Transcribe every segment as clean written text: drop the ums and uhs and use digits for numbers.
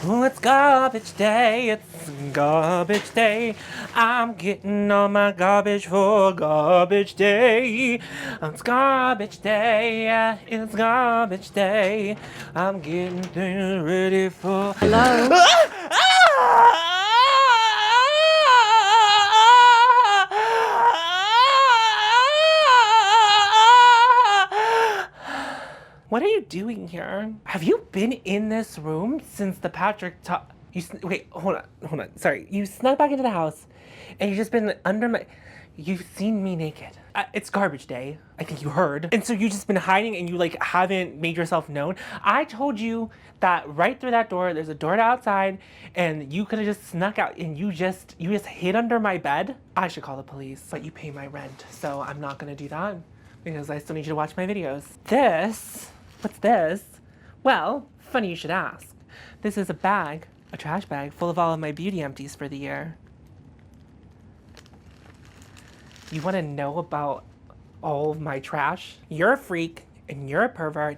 Oh, it's garbage day, it's garbage day. I'm getting all my garbage for garbage day. It's garbage day, yeah, it's garbage day. I'm getting things ready for... Hello? What are you doing here? Have you been in this room since the Patrick talk? Wait, hold on. Sorry, you snuck back into the house, and you've just been under my. You've seen me naked. It's garbage day. I think you heard, and so you've just been hiding, and you like haven't made yourself known. I told you that right through that door, there's a door to outside, and you could have just snuck out, and you just hid under my bed. I should call the police, but you pay my rent, so I'm not gonna do that because I still need you to watch my videos. What's this? Well, funny you should ask. This is a trash bag, full of all of my beauty empties for the year. You want to know about all of my trash? You're a freak and you're a pervert,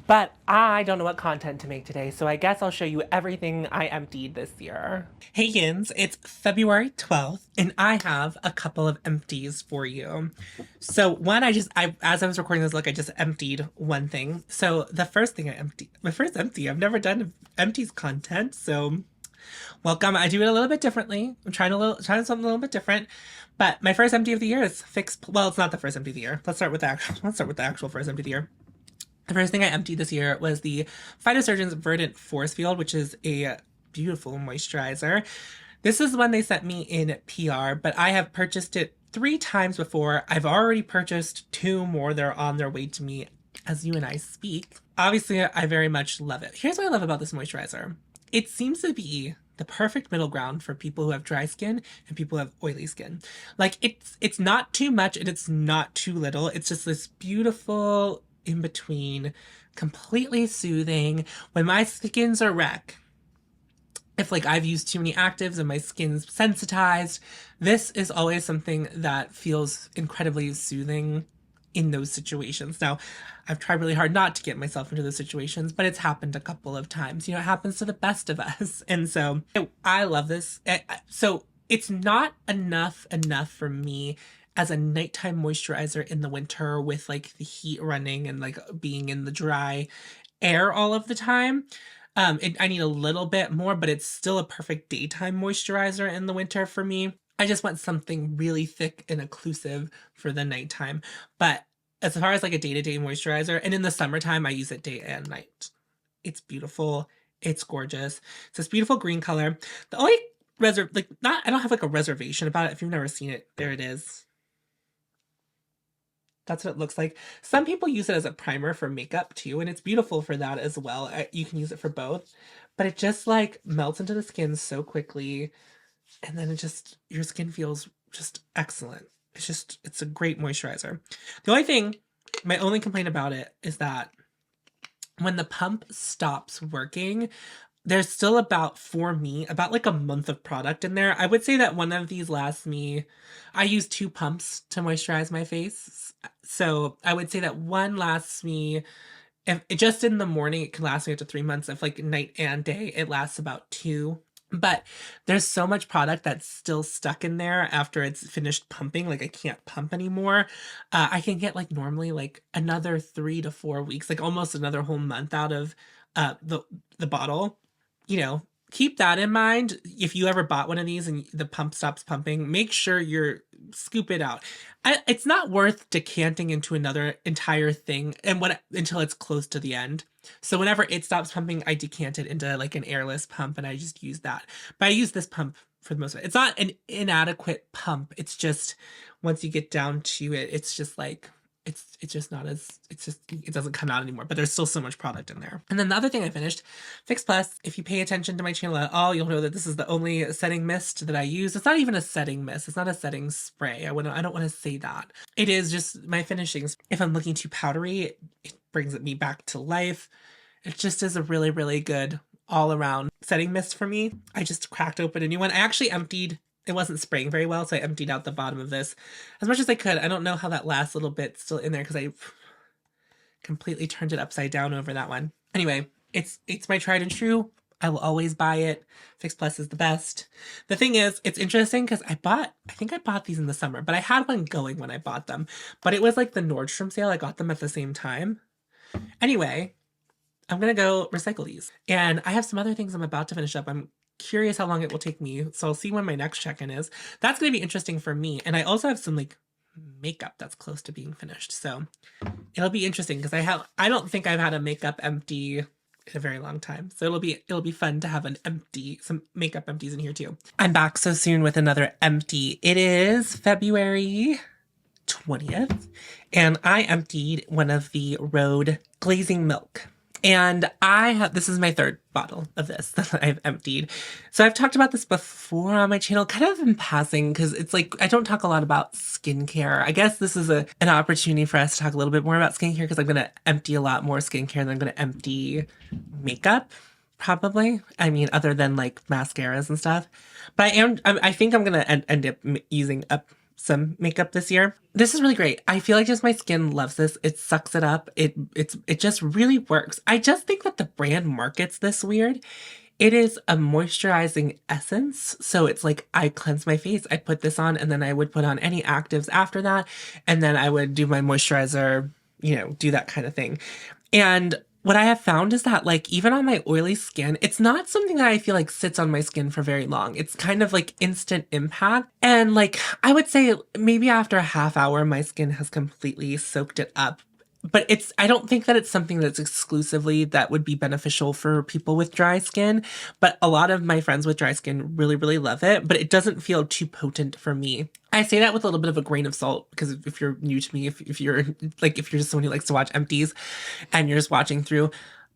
but I don't know what content to make today, so I guess I'll show you everything I emptied this year. Hey yins, it's February 12th, and I have a couple of empties for you. So one, as I was recording this look, I just emptied one thing. So the first thing I emptied, my first empty, I've never done empties content, so welcome. I do it a little bit differently. I'm trying something a little bit different. But my first empty of the year is well, it's not the first empty of the year. Let's start with the actual first empty of the year. The first thing I emptied this year was the Phytosurgeon's Verdant Force Field, which is a beautiful moisturizer. This is one they sent me in PR, but I have purchased it 3 times before. I've already purchased 2 more. They're on their way to me as you and I speak. Obviously, I very much love it. Here's what I love about this moisturizer. It seems to be the perfect middle ground for people who have dry skin and people who have oily skin. Like it's not too much and it's not too little. It's just this beautiful in between, completely soothing. When my skin's a wreck, if like I've used too many actives and my skin's sensitized, this is always something that feels incredibly soothing in those situations. Now, I've tried really hard not to get myself into those situations, but it's happened a couple of times. You know, it happens to the best of us. And so I love this. So it's not enough for me as a nighttime moisturizer in the winter with like the heat running and like being in the dry air all of the time. I need a little bit more, but it's still a perfect daytime moisturizer in the winter for me. I just want something really thick and occlusive for the nighttime. But as far as like a day-to-day moisturizer, and in the summertime, I use it day and night. It's beautiful. It's gorgeous. It's this beautiful green color. The only I don't have like a reservation about it. If you've never seen it, there it is. That's what it looks like. Some people use it as a primer for makeup too, and it's beautiful for that as well. You can use it for both, but it just like melts into the skin so quickly, and then your skin feels just excellent. It's a great moisturizer. The only thing, my only complaint about it is that when the pump stops working, there's still about like a month of product in there. I would say that one of these lasts me, I use 2 pumps to moisturize my face. So I would say that one lasts me, if just in the morning, it can last me up to 3 months. If like night and day, it lasts about 2. But there's so much product that's still stuck in there after it's finished pumping. Like I can't pump anymore. I can get like normally like another 3 to 4 weeks, like almost another whole month out of the bottle. You know, keep that in mind. If you ever bought one of these and the pump stops pumping, make sure you're scoop it out. It's not worth decanting into another entire thing until it's close to the end. So whenever it stops pumping, I decant it into like an airless pump and I just use that. But I use this pump for the most of it. It's not an inadequate pump. It's just once you get down to it, it's just like it doesn't come out anymore, but there's still so much product in there. And then the other thing I finished, Fix Plus. If you pay attention to my channel at all, you'll know that this is the only setting mist that I use. It's not even a setting mist. It's not a setting spray. I don't want to say that. It is just my finishings. If I'm looking too powdery, it brings me back to life. It just is a really, really good all around setting mist for me. I just cracked open a new one. I actually emptied. It wasn't spraying very well, so I emptied out the bottom of this as much as I could. I don't know how that last little bit's still in there because I completely turned it upside down over that one. Anyway, it's my tried and true I will always buy it. Fix Plus is the best. The thing is, it's interesting because I think I bought these in the summer, but I had one going when I bought them. But it was like the Nordstrom sale. I got them at the same time. Anyway, I'm gonna go recycle these. And I have some other things I'm about to finish up. I'm curious how long it will take me. So I'll see when my next check-in is. That's gonna be interesting for me. And I also have some like makeup that's close to being finished. So it'll be interesting because I don't think I've had a makeup empty in a very long time. So it'll be fun to have some makeup empties in here too. I'm back so soon with another empty. It is February 20th, and I emptied one of the Rhode glazing milk. And this is my third bottle of this that I've emptied. So I've talked about this before on my channel, kind of in passing, because it's like, I don't talk a lot about skincare. I guess this is an opportunity for us to talk a little bit more about skincare, because I'm going to empty a lot more skincare than I'm going to empty makeup, probably. I mean, other than like mascaras and stuff. But I think I'm going to end up using up some makeup this year. This is really great. I feel like just my skin loves this. It sucks it up. It just really works. I just think that the brand markets this weird. It is a moisturizing essence. So it's like I cleanse my face, I put this on, and then I would put on any actives after that. And then I would do my moisturizer, do that kind of thing. And what I have found is that, like, even on my oily skin, it's not something that I feel like sits on my skin for very long. It's kind of like instant impact. And like, I would say maybe after a half hour, my skin has completely soaked it up. But I don't think that it's something that's exclusively that would be beneficial for people with dry skin. But a lot of my friends with dry skin really, really love it. But it doesn't feel too potent for me. I say that with a little bit of a grain of salt, because if you're new to me, if you're just someone who likes to watch empties and you're just watching through,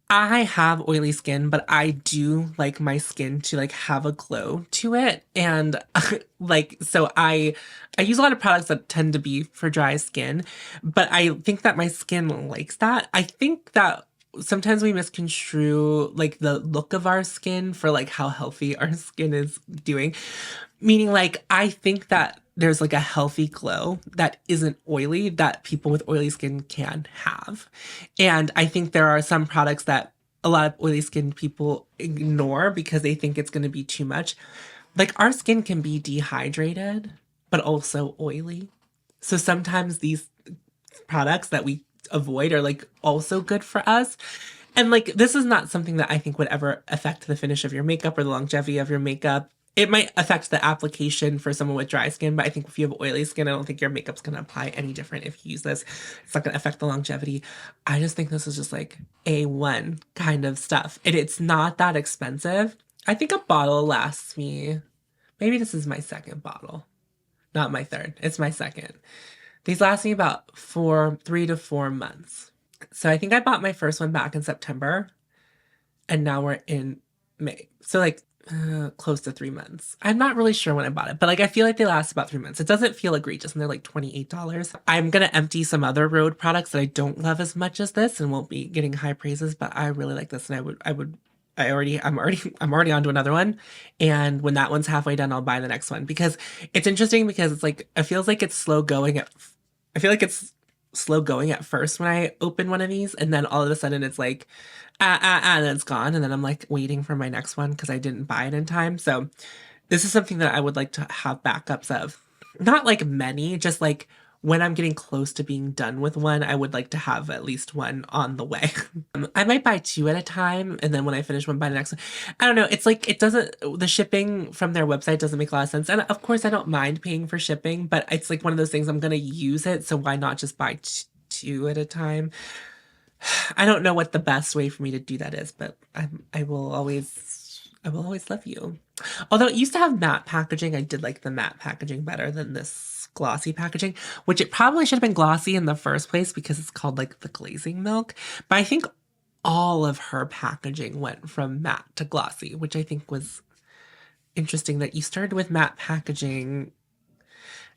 I have oily skin, but I do like my skin to like have a glow to it. And so I use a lot of products that tend to be for dry skin, but I think that my skin likes that. I think that sometimes we misconstrue like the look of our skin for like how healthy our skin is doing. Meaning, like, I think that there's like a healthy glow that isn't oily that people with oily skin can have. And I think there are some products that a lot of oily skin people ignore because they think it's going to be too much. Like, our skin can be dehydrated, but also oily. So sometimes these products that we avoid are like also good for us. And like, this is not something that I think would ever affect the finish of your makeup or the longevity of your makeup. It might affect the application for someone with dry skin, but I think if you have oily skin, I don't think your makeup's going to apply any different if you use this. It's not going to affect the longevity. I just think this is just like A1 kind of stuff. And it's not that expensive. I think a bottle lasts me, maybe this is my second bottle, not my third. It's my second. These last me about 3 to 4 months. So I think I bought my first one back in September, and now we're in May. So like, close to 3 months. I'm not really sure when I bought it, but like, I feel like they last about 3 months. It doesn't feel egregious, and they're like $28. I'm gonna empty some other Rhode products that I don't love as much as this and won't be getting high praises, but I really like this, and I'm already on to another one. And when that one's halfway done, I'll buy the next one, because it's interesting, because it's like, it feels like it's slow going at first when I open one of these, and then all of a sudden it's like, and then it's gone. And then I'm like waiting for my next one because I didn't buy it in time. So this is something that I would like to have backups of. Not like many, just like when I'm getting close to being done with one, I would like to have at least one on the way. I might buy 2 at a time, and then when I finish one, buy the next one. I don't know. It's like, the shipping from their website doesn't make a lot of sense. And of course, I don't mind paying for shipping, but it's like one of those things, I'm going to use it. So why not just buy 2 at a time? I don't know what the best way for me to do that is, but I will always love you. Although it used to have matte packaging, I did like the matte packaging better than this glossy packaging, which it probably should have been glossy in the first place because it's called like the glazing milk. But I think all of her packaging went from matte to glossy, which I think was interesting that you started with matte packaging.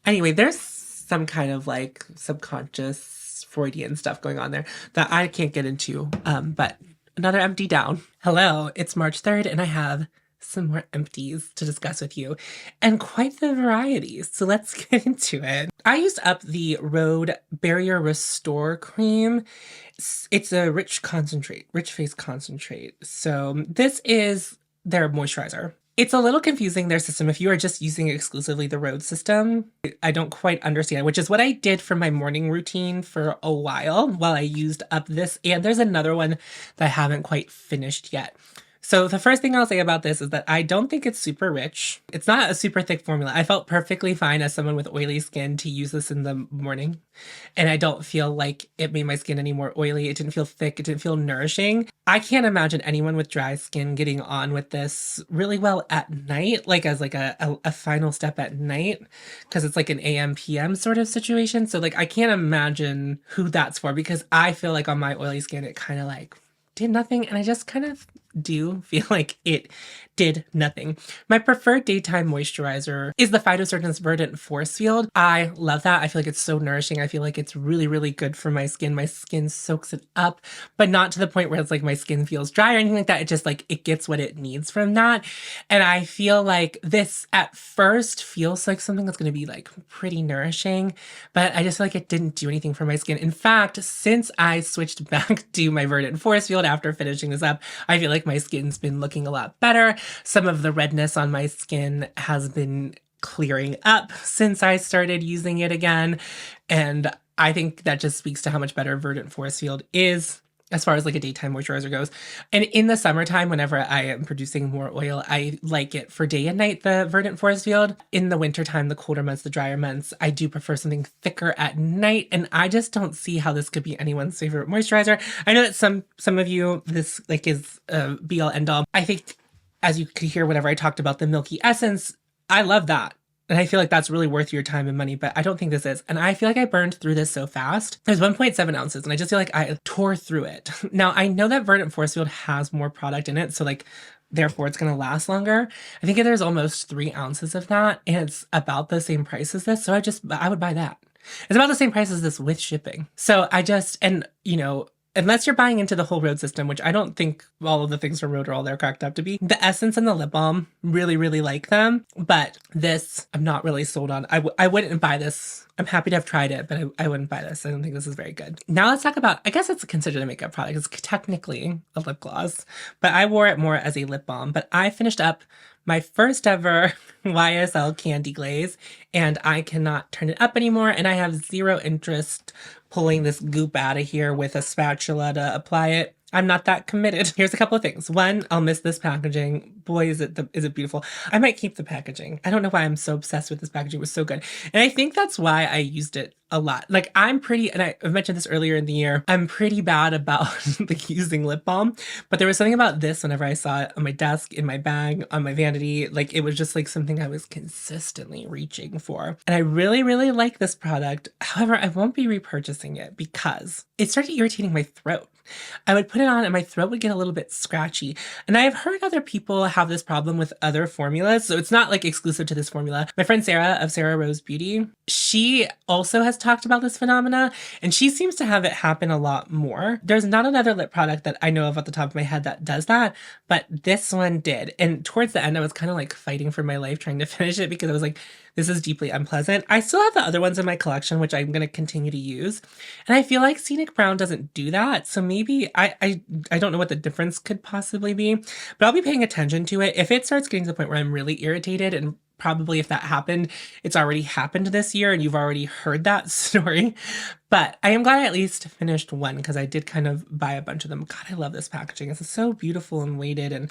Anyway, there's some kind of like subconscious Freudian stuff going on there that I can't get into, but another empty down. Hello, it's March 3rd, and I have some more empties to discuss with you, and quite the variety. So let's get into it. I used up the Rhode Barrier Restore Cream. It's a rich concentrate, rich face concentrate. So this is their moisturizer. It's a little confusing, their system. If you are just using exclusively the Rhode system, I don't quite understand, which is what I did for my morning routine for a while I used up this. And there's another one that I haven't quite finished yet. So the first thing I'll say about this is that I don't think it's super rich. It's not a super thick formula. I felt perfectly fine as someone with oily skin to use this in the morning. And I don't feel like it made my skin any more oily. It didn't feel thick. It didn't feel nourishing. I can't imagine anyone with dry skin getting on with this really well at night, like as like a final step at night, because it's like an AM PM sort of situation. So like I can't imagine who that's for, because I feel like on my oily skin it kind of like did nothing, and I just kind of do feel like it did nothing. My preferred daytime moisturizer is the Phytosurgeon's Verdant Force Field. I love that. I feel like it's so nourishing. I feel like it's really, really good for my skin. My skin soaks it up, but not to the point where it's like my skin feels dry or anything like that. It just like, it gets what it needs from that. And I feel like this at first feels like something that's going to be like pretty nourishing, but I just feel like it didn't do anything for my skin. In fact, since I switched back to my Verdant Force Field after finishing this up, I feel like my skin's been looking a lot better. Some of the redness on my skin has been clearing up since I started using it again. And I think that just speaks to how much better Verdant Force Field is as far as like a daytime moisturizer goes. And in the summertime, whenever I am producing more oil, I like it for day and night, the Verdant Force Field. In the wintertime, the colder months, the drier months, I do prefer something thicker at night. And I just don't see how this could be anyone's favorite moisturizer. I know that some of you, this like is be all end all. I think, as you could hear whenever I talked about the Milky Essence, I love that. And I feel like that's really worth your time and money, but I don't think this is. And I feel like I burned through this so fast. There's 1.7 ounces, and I just feel like I tore through it. Now, I know that Verdant Force Field has more product in it, so like, therefore it's going to last longer. I think there's almost 3 ounces of that, and it's about the same price as this, so I would buy that. It's about the same price as this with shipping. So and you know, unless you're buying into the whole Rhode system, which I don't think all of the things from Rhode are all they're cracked up to be. The Essence and the lip balm, really, really like them. But this, I'm not really sold on. I wouldn't buy this. I'm happy to have tried it, but I wouldn't buy this. I don't think this is very good. Now let's talk about, I guess it's considered a makeup product. It's technically a lip gloss, but I wore it more as a lip balm. But I finished up my first ever YSL Candy Glaze, and I cannot turn it up anymore. And I have zero interest pulling this goop out of here with a spatula to apply it. I'm not that committed. Here's a couple of things. One, I'll miss this packaging. Boy, is it beautiful. I might keep the packaging. I don't know why I'm so obsessed with this packaging. It was so good. And I think that's why I used it a lot. Like I'm pretty, and I've mentioned this earlier in the year, I'm pretty bad about like using lip balm, but there was something about this whenever I saw it on my desk, in my bag, on my vanity, like it was just like something I was consistently reaching for. And I really, really like this product. However, I won't be repurchasing it because it started irritating my throat. I would put it on and my throat would get a little bit scratchy. And I've heard other people have this problem with other formulas, so it's not like exclusive to this formula. My friend Sarah of Sarah Rose Beauty, she also has talked about this phenomena, and she seems to have it happen a lot more. There's not another lip product that I know of at the top of my head that does that, but this one did. And towards the end, I was kind of like fighting for my life trying to finish it because I was like, this is deeply unpleasant. I still have the other ones in my collection, which I'm going to continue to use. And I feel like Scenic Brown doesn't do that. So maybe I don't know what the difference could possibly be, but I'll be paying attention to it. If it starts getting to the point where I'm really irritated, and probably if that happened, it's already happened this year and you've already heard that story. But I am glad I at least finished one because I did kind of buy a bunch of them. God, I love this packaging. It's so beautiful and weighted, and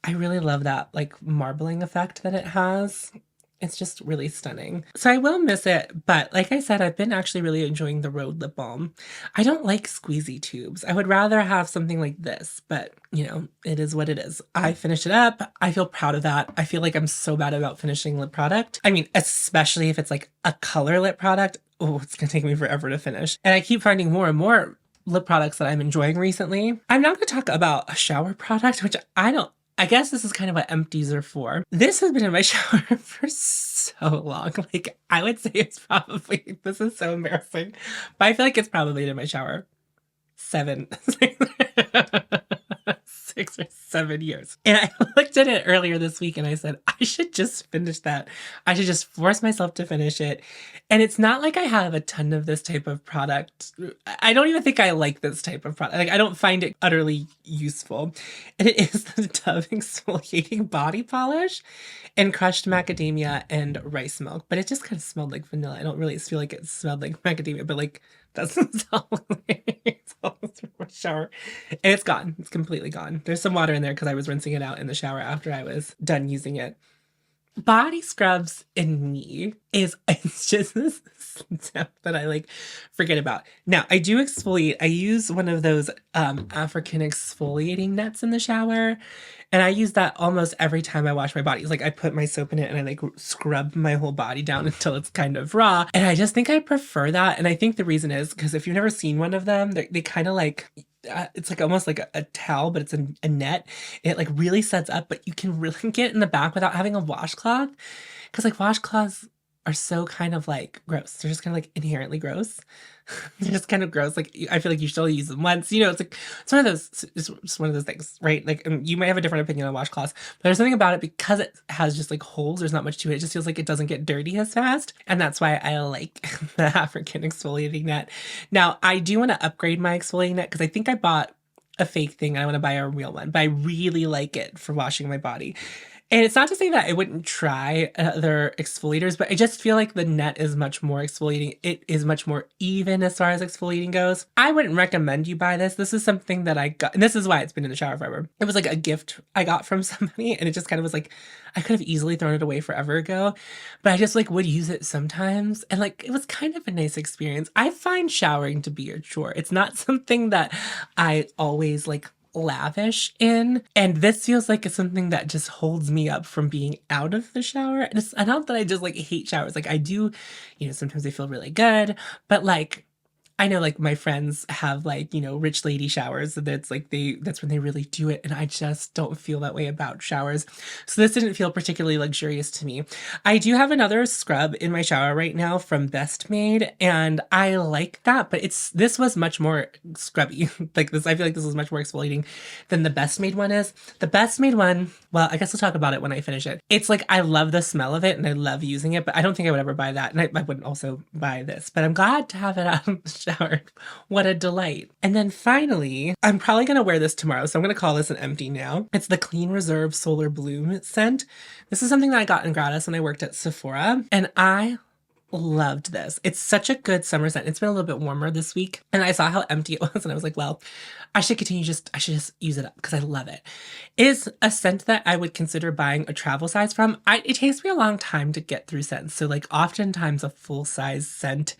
I really love that like marbling effect that it has. It's just really stunning. So I will miss it, but like I said, I've been actually really enjoying the Rhode lip balm. I don't like squeezy tubes. I would rather have something like this, but you know, it is what it is. I finished it up. I feel proud of that. I feel like I'm so bad about finishing lip product. I mean, especially if it's like a color lip product. Oh, it's gonna take me forever to finish. And I keep finding more and more lip products that I'm enjoying recently. I'm now gonna talk about a shower product, which I guess this is kind of what empties are for. This has been in my shower for so long. Like, I would say it's probably, this is so embarrassing, but I feel like it's probably in my shower 6 or 7 years. And I looked at it earlier this week and I said, I should just finish that. I should just force myself to finish it. And it's not like I have a ton of this type of product. I don't even think I like this type of product. Like, I don't find it utterly useful. And it is the Dove Exfoliating Body Polish and crushed macadamia and rice milk. But it just kind of smelled like vanilla. I don't really feel like it smelled like macadamia, but like, that's all it's all from a shower. And it's gone. It's completely gone. There's some water in there because I was rinsing it out in the shower after I was done using it. Body scrubs in me it's just this step that I like forget about. Now I do exfoliate. I use one of those African exfoliating nets in the shower, and I use that almost every time I wash my body. It's like I put my soap in it and I like scrub my whole body down until it's kind of raw. And I just think I prefer that. And I think the reason is because if you've never seen one of them, they kind of like it's like almost like a towel, but it's a net. It like really sets up, but you can really get in the back without having a washcloth. Because like washcloths are so kind of like gross. They're just kind of like inherently gross. They're just kind of gross. Like I feel like you should only use them once. You know, it's like it's one of those. It's just one of those things, right? Like you might have a different opinion on washcloths, but there's something about it because it has just like holes. There's not much to it. It just feels like it doesn't get dirty as fast, and that's why I like the African exfoliating net. Now I do want to upgrade my exfoliating net because I think I bought a fake thing and I want to buy a real one, but I really like it for washing my body. And it's not to say that I wouldn't try other exfoliators, but I just feel like the net is much more exfoliating. It is much more even as far as exfoliating goes. I wouldn't recommend you buy this. This is something that I got, and this is why it's been in the shower forever. It was like a gift I got from somebody, and it just kind of was like, I could have easily thrown it away forever ago, but I just like would use it sometimes. And like, it was kind of a nice experience. I find showering to be a chore. It's not something that I always like lavish in, and this feels like it's something that just holds me up from being out of the shower. And it's not that I just like hate showers. Like I do, you know, sometimes they feel really good, but like I know like my friends have like, you know, rich lady showers, and that's like that's when they really do it, and I just don't feel that way about showers. So this didn't feel particularly luxurious to me. I do have another scrub in my shower right now from Best Made, and I like that, but this was much more scrubby. Like this, I feel like this was much more exfoliating than the Best Made one is. The Best Made one, well, I guess we'll talk about it when I finish it. It's like I love the smell of it and I love using it, but I don't think I would ever buy that, and I wouldn't also buy this, but I'm glad to have it out of the shower. What a delight. And then finally, I'm probably going to wear this tomorrow, so I'm going to call this an empty now. It's the Clean Reserve Solar Bloom scent. This is something that I got in gratis when I worked at Sephora, and I loved this. It's such a good summer scent. It's been a little bit warmer this week, and I saw how empty it was, and I was like, well, I should just use it up because I love it. It is a scent that I would consider buying a travel size from. It takes me a long time to get through scents, so like oftentimes a full size scent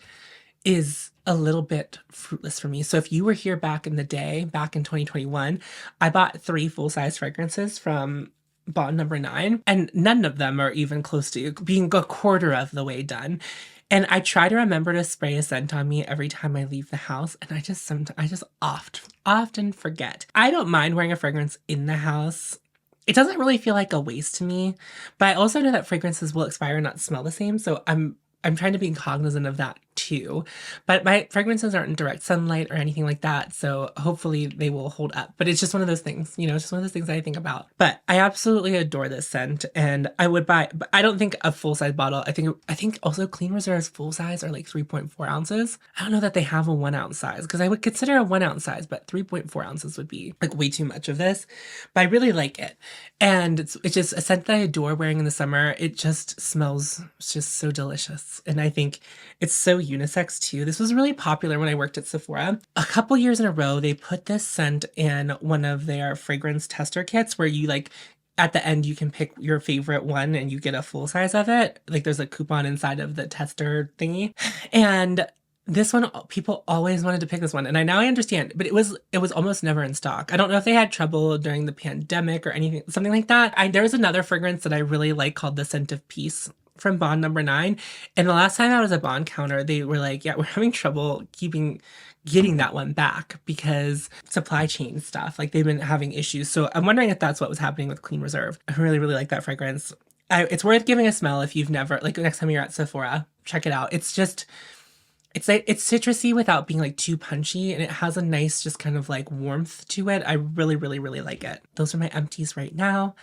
is a little bit fruitless for me. So if you were here back in the day, back in 2021, I bought 3 full-size fragrances from Bond Number 9, and none of them are even close to being a quarter of the way done. And I try to remember to spray a scent on me every time I leave the house, and I just often forget. I don't mind wearing a fragrance in the house. It doesn't really feel like a waste to me, but I also know that fragrances will expire and not smell the same, so I'm trying to be cognizant of that too. But my fragrances aren't in direct sunlight or anything like that, so hopefully they will hold up. But it's just one of those things, you know, it's just one of those things that I think about. But I absolutely adore this scent, and I would buy, but I don't think a full-size bottle. I think also Clean Reserve's full size are like 3.4 ounces. I don't know that they have a 1 ounce size, because I would consider a 1 ounce size, but 3.4 ounces would be like way too much of this. But I really like it. And it's just a scent that I adore wearing in the summer. It just smells just so delicious. And I think it's so unisex too. This was really popular when I worked at Sephora. A couple years in a row, they put this scent in one of their fragrance tester kits where you like, at the end, you can pick your favorite one and you get a full size of it. Like there's a coupon inside of the tester thingy. And this one, people always wanted to pick this one. And I understand, but it was almost never in stock. I don't know if they had trouble during the pandemic or anything, something like that. There was another fragrance that I really like called The Scent of Peace from Bond Number 9. And the last time I was at Bond counter, they were like, yeah, we're having trouble getting that one back because supply chain stuff, like they've been having issues. So I'm wondering if that's what was happening with Clean Reserve. I really, really like that fragrance. It's worth giving a smell if you've never, like next time you're at Sephora, check it out. It's like it's citrusy without being like too punchy, and it has a nice just kind of like warmth to it. I really, really, really like it. Those are my empties right now.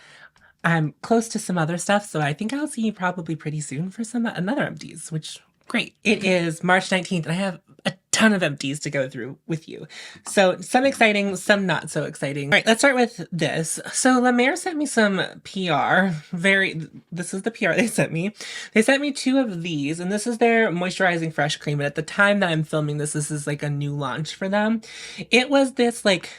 I'm close to some other stuff, so I think I'll see you probably pretty soon for some another empties, which great. It is March 19th, and I have a ton of empties to go through with you. So some exciting, some not so exciting. All right, let's start with this. So La Mer sent me some PR. This is the PR they sent me. They sent me two of these, and this is their moisturizing fresh cream. And at the time that I'm filming this is like a new launch for them. It was this like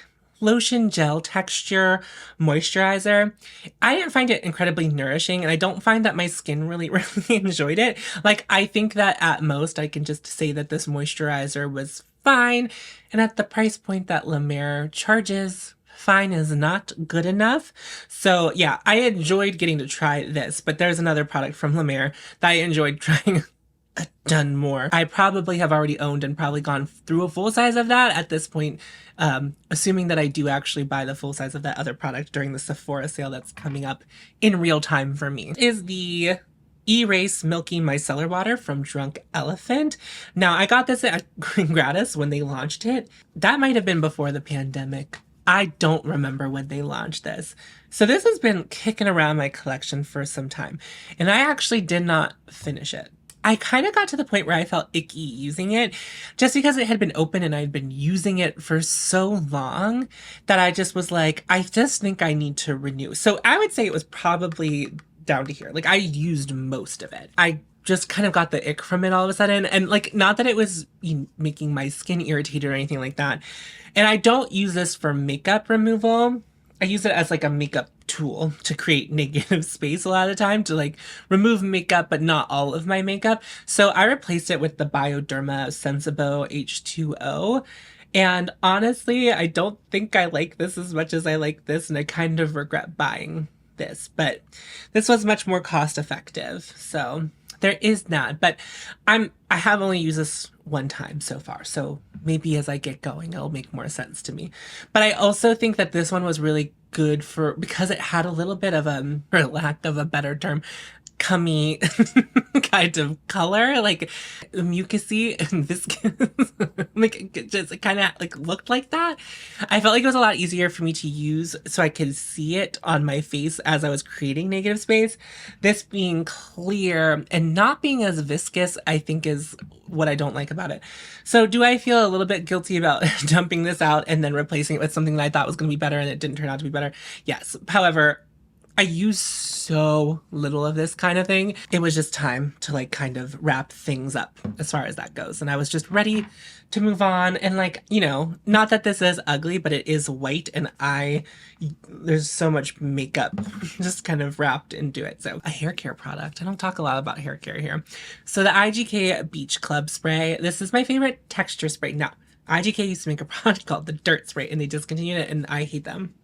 lotion gel texture moisturizer. I didn't find it incredibly nourishing, and I don't find that my skin really enjoyed it. Like, I think that at most I can just say that this moisturizer was fine, and at the price point that La Mer charges, fine is not good enough. So yeah, I enjoyed getting to try this, but there's another product from La Mer that I enjoyed trying a ton more. I probably have already owned and probably gone through a full size of that at this point, assuming that I do actually buy the full size of that other product during the Sephora sale that's coming up in real time for me. Is the Erase Milky Micellar Water from Drunk Elephant. Now, I got this at Gratis when they launched it. That might have been before the pandemic. I don't remember when they launched this. So this has been kicking around my collection for some time, and I actually did not finish it. I kind of got to the point where I felt icky using it just because it had been open and I'd been using it for so long that I just was like, I just think I need to renew. So I would say it was probably down to here. Like, I used most of it. I just kind of got the ick from it all of a sudden. And like, not that it was making my skin irritated or anything like that. And I don't use this for makeup removal. I use it as like a makeup tool to create negative space a lot of the time, to like remove makeup, but not all of my makeup. So I replaced it with the Bioderma Sensibo H2O. And honestly, I don't think I like this as much as I like this, and I kind of regret buying this, but this was much more cost effective. So there is that, but I have only used this one time so far, so maybe as I get going it'll make more sense to me. But I also think that this one was really good because it had a little bit of for lack of a better term, cummy kind of color, like mucusy and viscous. Like, it kind of like looked like that. I felt like it was a lot easier for me to use so I could see it on my face as I was creating negative space. This being clear and not being as viscous, I think, is what I don't like about it. So do I feel a little bit guilty about dumping this out and then replacing it with something that I thought was going to be better and it didn't turn out to be better? Yes. However, I use so little of this kind of thing. It was just time to like kind of wrap things up as far as that goes. And I was just ready to move on. And like, you know, not that this is ugly, but it is white, and there's so much makeup just kind of wrapped into it. So a hair care product. I don't talk a lot about hair care here. So the IGK Beach Club Spray. This is my favorite texture spray. Now, IGK used to make a product called the Dirt Spray, and they discontinued it, and I hate them.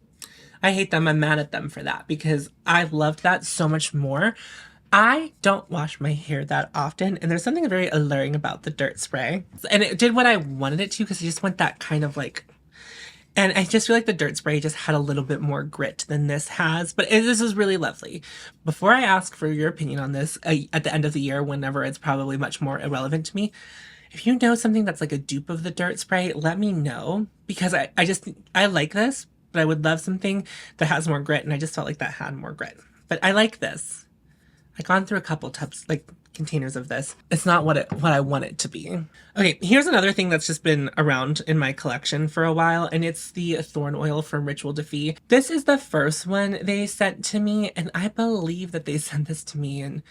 I hate them. I'm mad at them for that because I loved that so much more. I don't wash my hair that often, and there's something very alluring about the Dirt Spray. And it did what I wanted it to, because I just want that kind of like, and I just feel like the Dirt Spray just had a little bit more grit than this has, but this is really lovely. Before I ask for your opinion on this at the end of the year, whenever it's probably much more irrelevant to me, if you know something that's like a dupe of the Dirt Spray, let me know, because I like this, but I would love something that has more grit, and I just felt like that had more grit. But I like this. I've gone through a couple tubs, like containers of this. It's not what I want it to be. Okay, here's another thing that's just been around in my collection for a while, and it's the Thorn Oil from Ritual Defy. This is the first one they sent to me, and I believe that they sent this to me in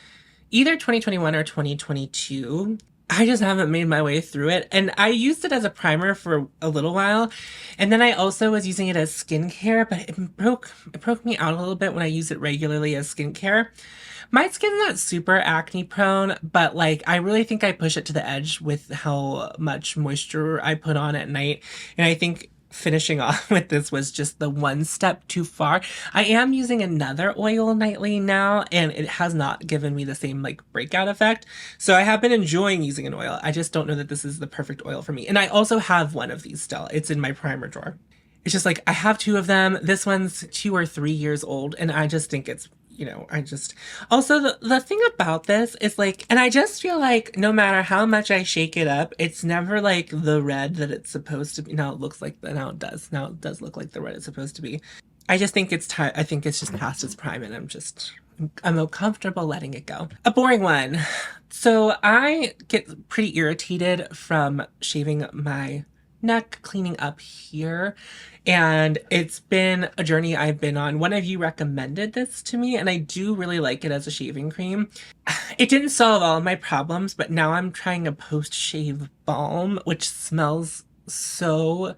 either 2021 or 2022. I just haven't made my way through it. And I used it as a primer for a little while. And then I also was using it as skincare, but it broke me out a little bit when I use it regularly as skincare. My skin's not super acne prone, but like, I really think I push it to the edge with how much moisture I put on at night. And I think finishing off with this was just the one step too far. I am using another oil nightly now, and it has not given me the same like breakout effect. So I have been enjoying using an oil. I just don't know that this is the perfect oil for me. And I also have one of these still. It's in my primer drawer. It's just like, I have two of them. This one's 2 or 3 years old, and I just think it's you know, I just, also the thing about this is like, and I just feel like no matter how much I shake it up, it's never like the red that it's supposed to be. Now it looks like, now it does. Now it does look like the red it's supposed to be. I just think it's time, I think it's just past its prime and I'm comfortable letting it go. A boring one. So I get pretty irritated from shaving my neck, cleaning up here, and it's been a journey I've been on. One of you recommended this to me, and I do really like it as a shaving cream. It didn't solve all of my problems, but now I'm trying a post-shave balm, which smells so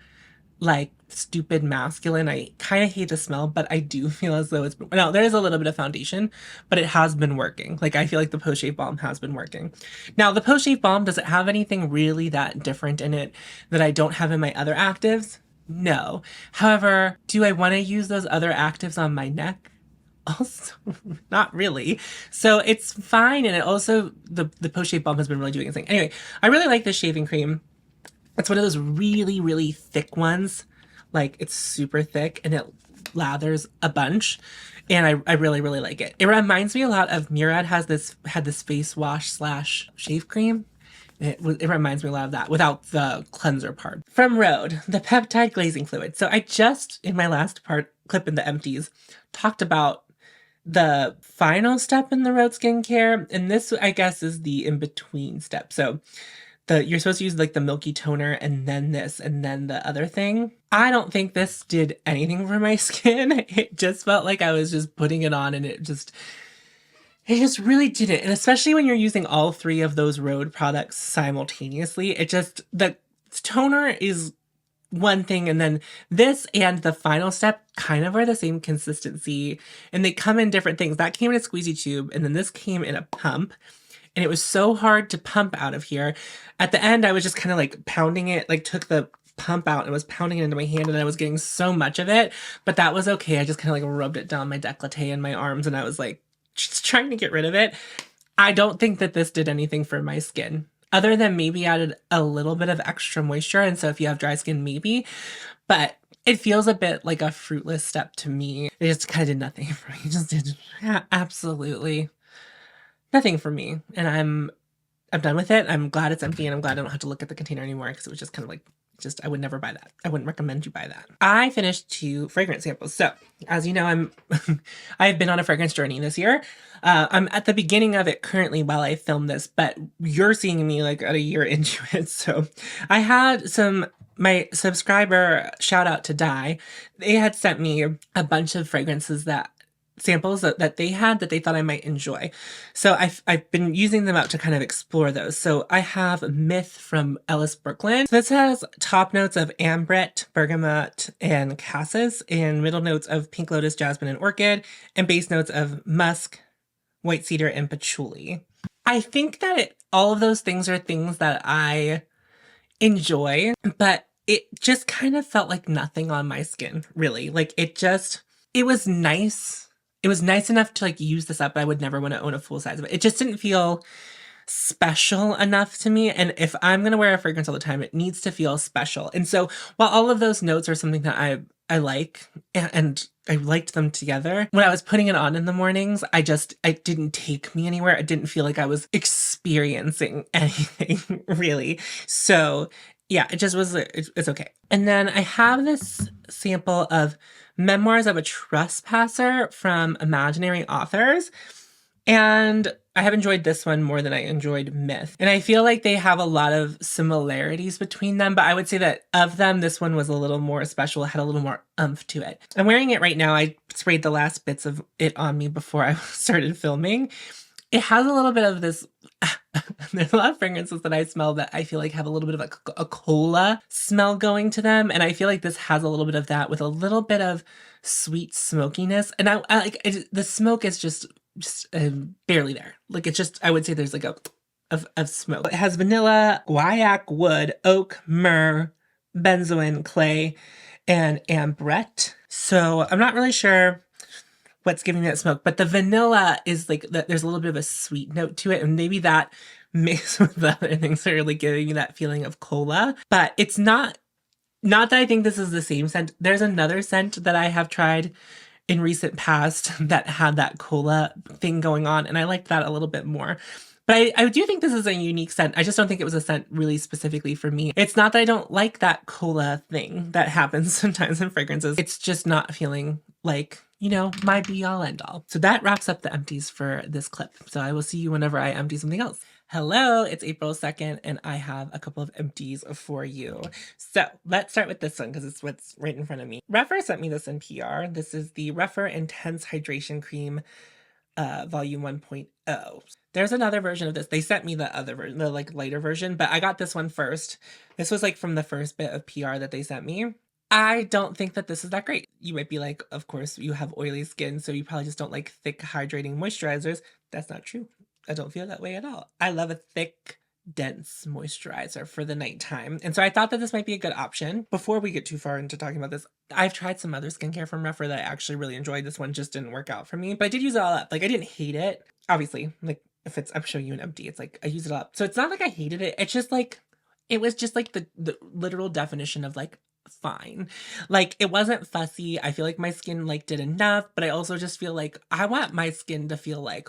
like stupid masculine. I kind of hate the smell, but I do feel as though no, there is a little bit of foundation, but it has been working. Like I feel like the post-shave balm has been working. Now the post-shave balm, does it have anything really that different in it that I don't have in my other actives? No. However, do I want to use those other actives on my neck? Also, not really. So it's fine. And it also, the post-shave balm has been really doing its thing. Anyway, I really like this shaving cream. It's one of those really, really thick ones. Like, it's super thick and it lathers a bunch. And I really, really like it. It reminds me a lot of Murad had this face wash slash shave cream. It reminds me a lot of that without the cleanser part. From Rhode, the peptide glazing fluid. So I just, in my last clip in the empties, talked about the final step in the Rhode skincare. And this, I guess, is the in-between step. So you're supposed to use like the milky toner and then this and then the other thing. I don't think this did anything for my skin. It just felt like I was just putting it on and it just really didn't. And especially when you're using all three of those Rhode products simultaneously, the toner is one thing, and then this and the final step kind of are the same consistency, and they come in different things. That came in a squeezy tube, and then this came in a pump. And it was so hard to pump out of here. At the end, I was just kind of like pounding it, like took the pump out and was pounding it into my hand, and I was getting so much of it, but that was okay. I just kind of like rubbed it down my décolleté and my arms, and I was like just trying to get rid of it. I don't think that this did anything for my skin, other than maybe added a little bit of extra moisture. And so if you have dry skin, maybe, but it feels a bit like a fruitless step to me. It just kind of did nothing for me. It just did absolutely nothing for me. And I'm done with it. I'm glad it's empty, and I'm glad I don't have to look at the container anymore, because it was just kind of like, I would never buy that. I wouldn't recommend you buy that. I finished 2 fragrance samples. So as you know, I've been on a fragrance journey this year. I'm at the beginning of it currently while I film this, but you're seeing me like at a year into it. So I had my subscriber, shout out to Di, they had sent me a bunch of fragrances samples that they had that they thought I might enjoy. So I've been using them out to kind of explore those. So I have Myth from Ellis Brooklyn. So this has top notes of ambret, bergamot, and cassis, and middle notes of pink lotus, jasmine, and orchid, and base notes of musk, white cedar, and patchouli. I think that all of those things are things that I enjoy, but it just kind of felt like nothing on my skin, really. Like it was nice. It was nice enough to like use this up, but I would never want to own a full size of it. It just didn't feel special enough to me. And if I'm going to wear a fragrance all the time, it needs to feel special. And so while all of those notes are something that I like, and I liked them together, when I was putting it on in the mornings, it didn't take me anywhere. I didn't feel like I was experiencing anything really. So yeah, it's okay. And then I have this sample of Memoirs of a Trespasser from Imaginary Authors. And I have enjoyed this one more than I enjoyed Myth. And I feel like they have a lot of similarities between them, but I would say that of them, this one was a little more special. It had a little more oomph to it. I'm wearing it right now. I sprayed the last bits of it on me before I started filming. It has a little bit of this, there's a lot of fragrances that I smell that I feel like have a little bit of a cola smell going to them. And I feel like this has a little bit of that with a little bit of sweet smokiness. And I like it, the smoke is just barely there. Like it's just, I would say there's like of smoke. It has vanilla, guaiac wood, oak, myrrh, benzoin, clay, and ambret. So I'm not really sure what's giving that smoke, but the vanilla is like there's a little bit of a sweet note to it, and maybe that mixed with the other things are really giving me that feeling of cola. But it's not that I think this is the same scent. There's another scent that I have tried in recent past that had that cola thing going on, and I liked that a little bit more. But I do think this is a unique scent. I just don't think it was a scent really specifically for me. It's not that I don't like that cola thing that happens sometimes in fragrances. It's just not feeling like, you know, my be all end all. So that wraps up the empties for this clip. So I will see you whenever I empty something else. Hello, it's April 2nd, and I have a couple of empties for you. So let's start with this one because it's what's right in front of me. Refer sent me this in PR. This is the Refer Intense Hydration Cream volume 1.0. There's another version of this. They sent me the other version, the like lighter version, but I got this one first. This was like from the first bit of PR that they sent me. I don't think that this is that great. You might be like, of course, you have oily skin, so you probably just don't like thick, hydrating moisturizers. That's not true. I don't feel that way at all. I love a thick, dense moisturizer for the nighttime. And so I thought that this might be a good option. Before we get too far into talking about this, I've tried some other skincare from Refer that I actually really enjoyed. This one just didn't work out for me, but I did use it all up. Like I didn't hate it. Obviously, like if it's, I'm showing you an empty, it's like I use it all up. So it's not like I hated it. It's just like, it was just like the literal definition of like fine. Like it wasn't fussy. I feel like my skin like did enough, but I also just feel like I want my skin to feel like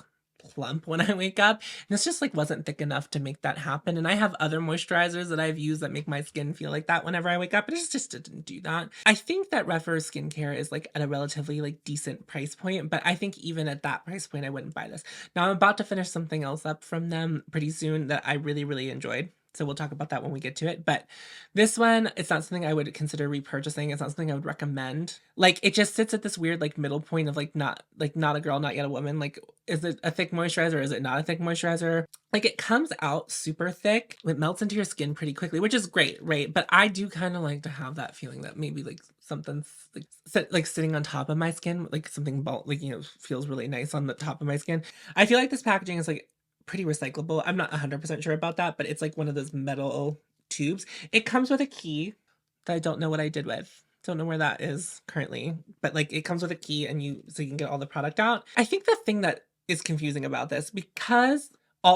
plump when I wake up. And this just like wasn't thick enough to make that happen. And I have other moisturizers that I've used that make my skin feel like that whenever I wake up. And it just didn't do that. I think that Refer skincare is like at a relatively like decent price point, but I think even at that price point, I wouldn't buy this. Now I'm about to finish something else up from them pretty soon that I really, really enjoyed. So we'll talk about that when we get to it. But this one, it's not something I would consider repurchasing. It's not something I would recommend. Like it just sits at this weird like middle point of like not a girl, not yet a woman. Like, is it a thick moisturizer? Is it not a thick moisturizer? Like it comes out super thick. It melts into your skin pretty quickly, which is great, right? But I do kind of like to have that feeling that maybe like something's like sitting on top of my skin, like something like, you know, feels really nice on the top of my skin. I feel like this packaging is like pretty recyclable. I'm not 100% sure about that, but it's like one of those metal tubes. It comes with a key that I don't know what I did with. Don't know where that is currently, but like it comes with a key and so you can get all the product out. I think the thing that is confusing about this, because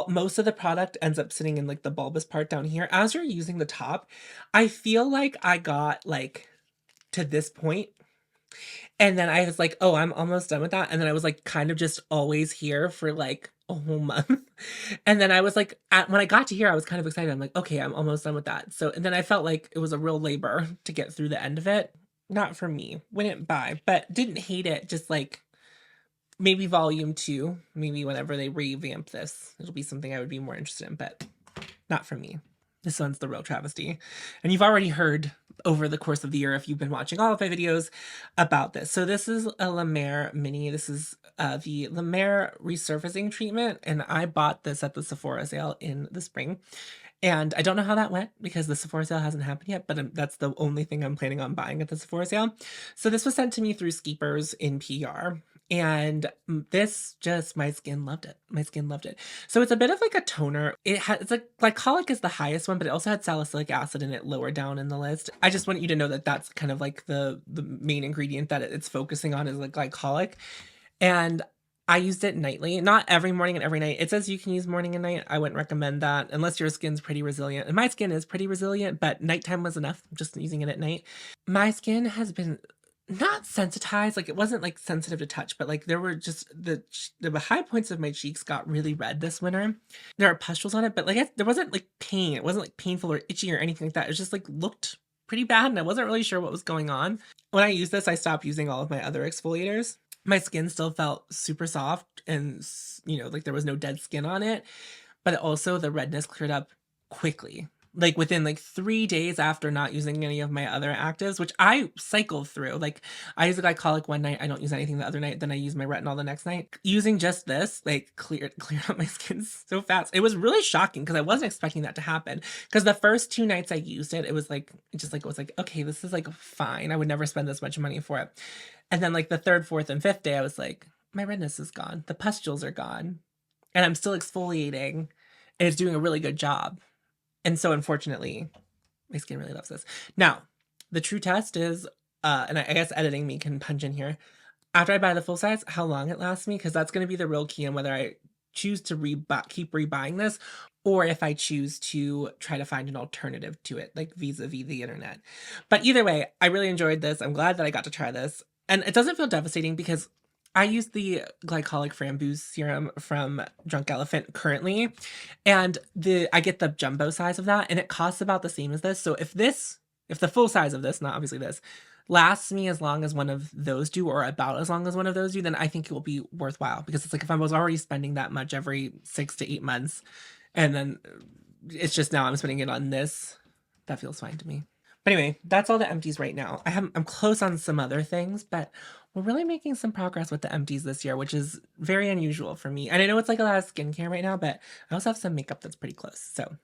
most of the product ends up sitting in like the bulbous part down here, as you're using the top, I feel like I got like to this point and then I was like, oh, I'm almost done with that. And then I was like kind of just always here for like a whole month. And then I was like, when I got to here, I was kind of excited. I'm like, okay, I'm almost done with that. So, and then I felt like it was a real labor to get through the end of it. Not for me. Wouldn't buy, but didn't hate it. Just like maybe volume 2, maybe whenever they revamp this, it'll be something I would be more interested in, but not for me. This one's the real travesty. And you've already heard over the course of the year, if you've been watching all of my videos, about this. So this is a La Mer mini. This is the La Mer resurfacing treatment. And I bought this at the Sephora sale in the spring. And I don't know how that went because the Sephora sale hasn't happened yet, but that's the only thing I'm planning on buying at the Sephora sale. So this was sent to me through Skeepers in PR. And this just, my skin loved it. My skin loved it. So it's a bit of like a toner. It's like glycolic is the highest one, but it also had salicylic acid in it lower down in the list. I just want you to know that that's kind of like the main ingredient that it's focusing on is like glycolic. And I used it nightly, not every morning and every night. It says you can use morning and night. I wouldn't recommend that unless your skin's pretty resilient. And my skin is pretty resilient, but nighttime was enough. I'm just using it at night. My skin has been not sensitized, like it wasn't like sensitive to touch, but like there were just the high points of my cheeks got really red this winter. There are pustules on it, but like there wasn't like pain. It wasn't like painful or itchy or anything like that. It was just like looked pretty bad and I wasn't really sure what was going on. When I used this, I stopped using all of my other exfoliators. My skin still felt super soft and, you know, like there was no dead skin on it, but also the redness cleared up quickly. Like within like 3 days after not using any of my other actives, which I cycle through. Like I use a glycolic one night, I don't use anything the other night, then I use my retinol the next night. Using just this, like cleared up my skin so fast. It was really shocking because I wasn't expecting that to happen. Because the first 2 nights I used it, it was like, it was like, okay, this is like fine. I would never spend this much money for it. And then like the 3rd, 4th, and 5th day, I was like, my redness is gone. The pustules are gone. And I'm still exfoliating and it's doing a really good job. And so unfortunately, my skin really loves this. Now, the true test is, and I guess editing me can punch in here, after I buy the full size, how long it lasts me, because that's going to be the real key on whether I choose to keep rebuying this, or if I choose to try to find an alternative to it, like vis-a-vis the internet. But either way, I really enjoyed this. I'm glad that I got to try this. And it doesn't feel devastating because I use the glycolic framboos serum from Drunk Elephant currently, and I get the jumbo size of that, and it costs about the same as this. So if the full size of this, not obviously this, lasts me as long as one of those do, or about as long as one of those do, then I think it will be worthwhile, because it's like if I was already spending that much every 6 to 8 months, and then it's just now I'm spending it on this, that feels fine to me. But anyway, that's all the empties right now. I'm close on some other things, but we're really making some progress with the empties this year, which is very unusual for me. And I know it's like a lot of skincare right now, but I also have some makeup that's pretty close. So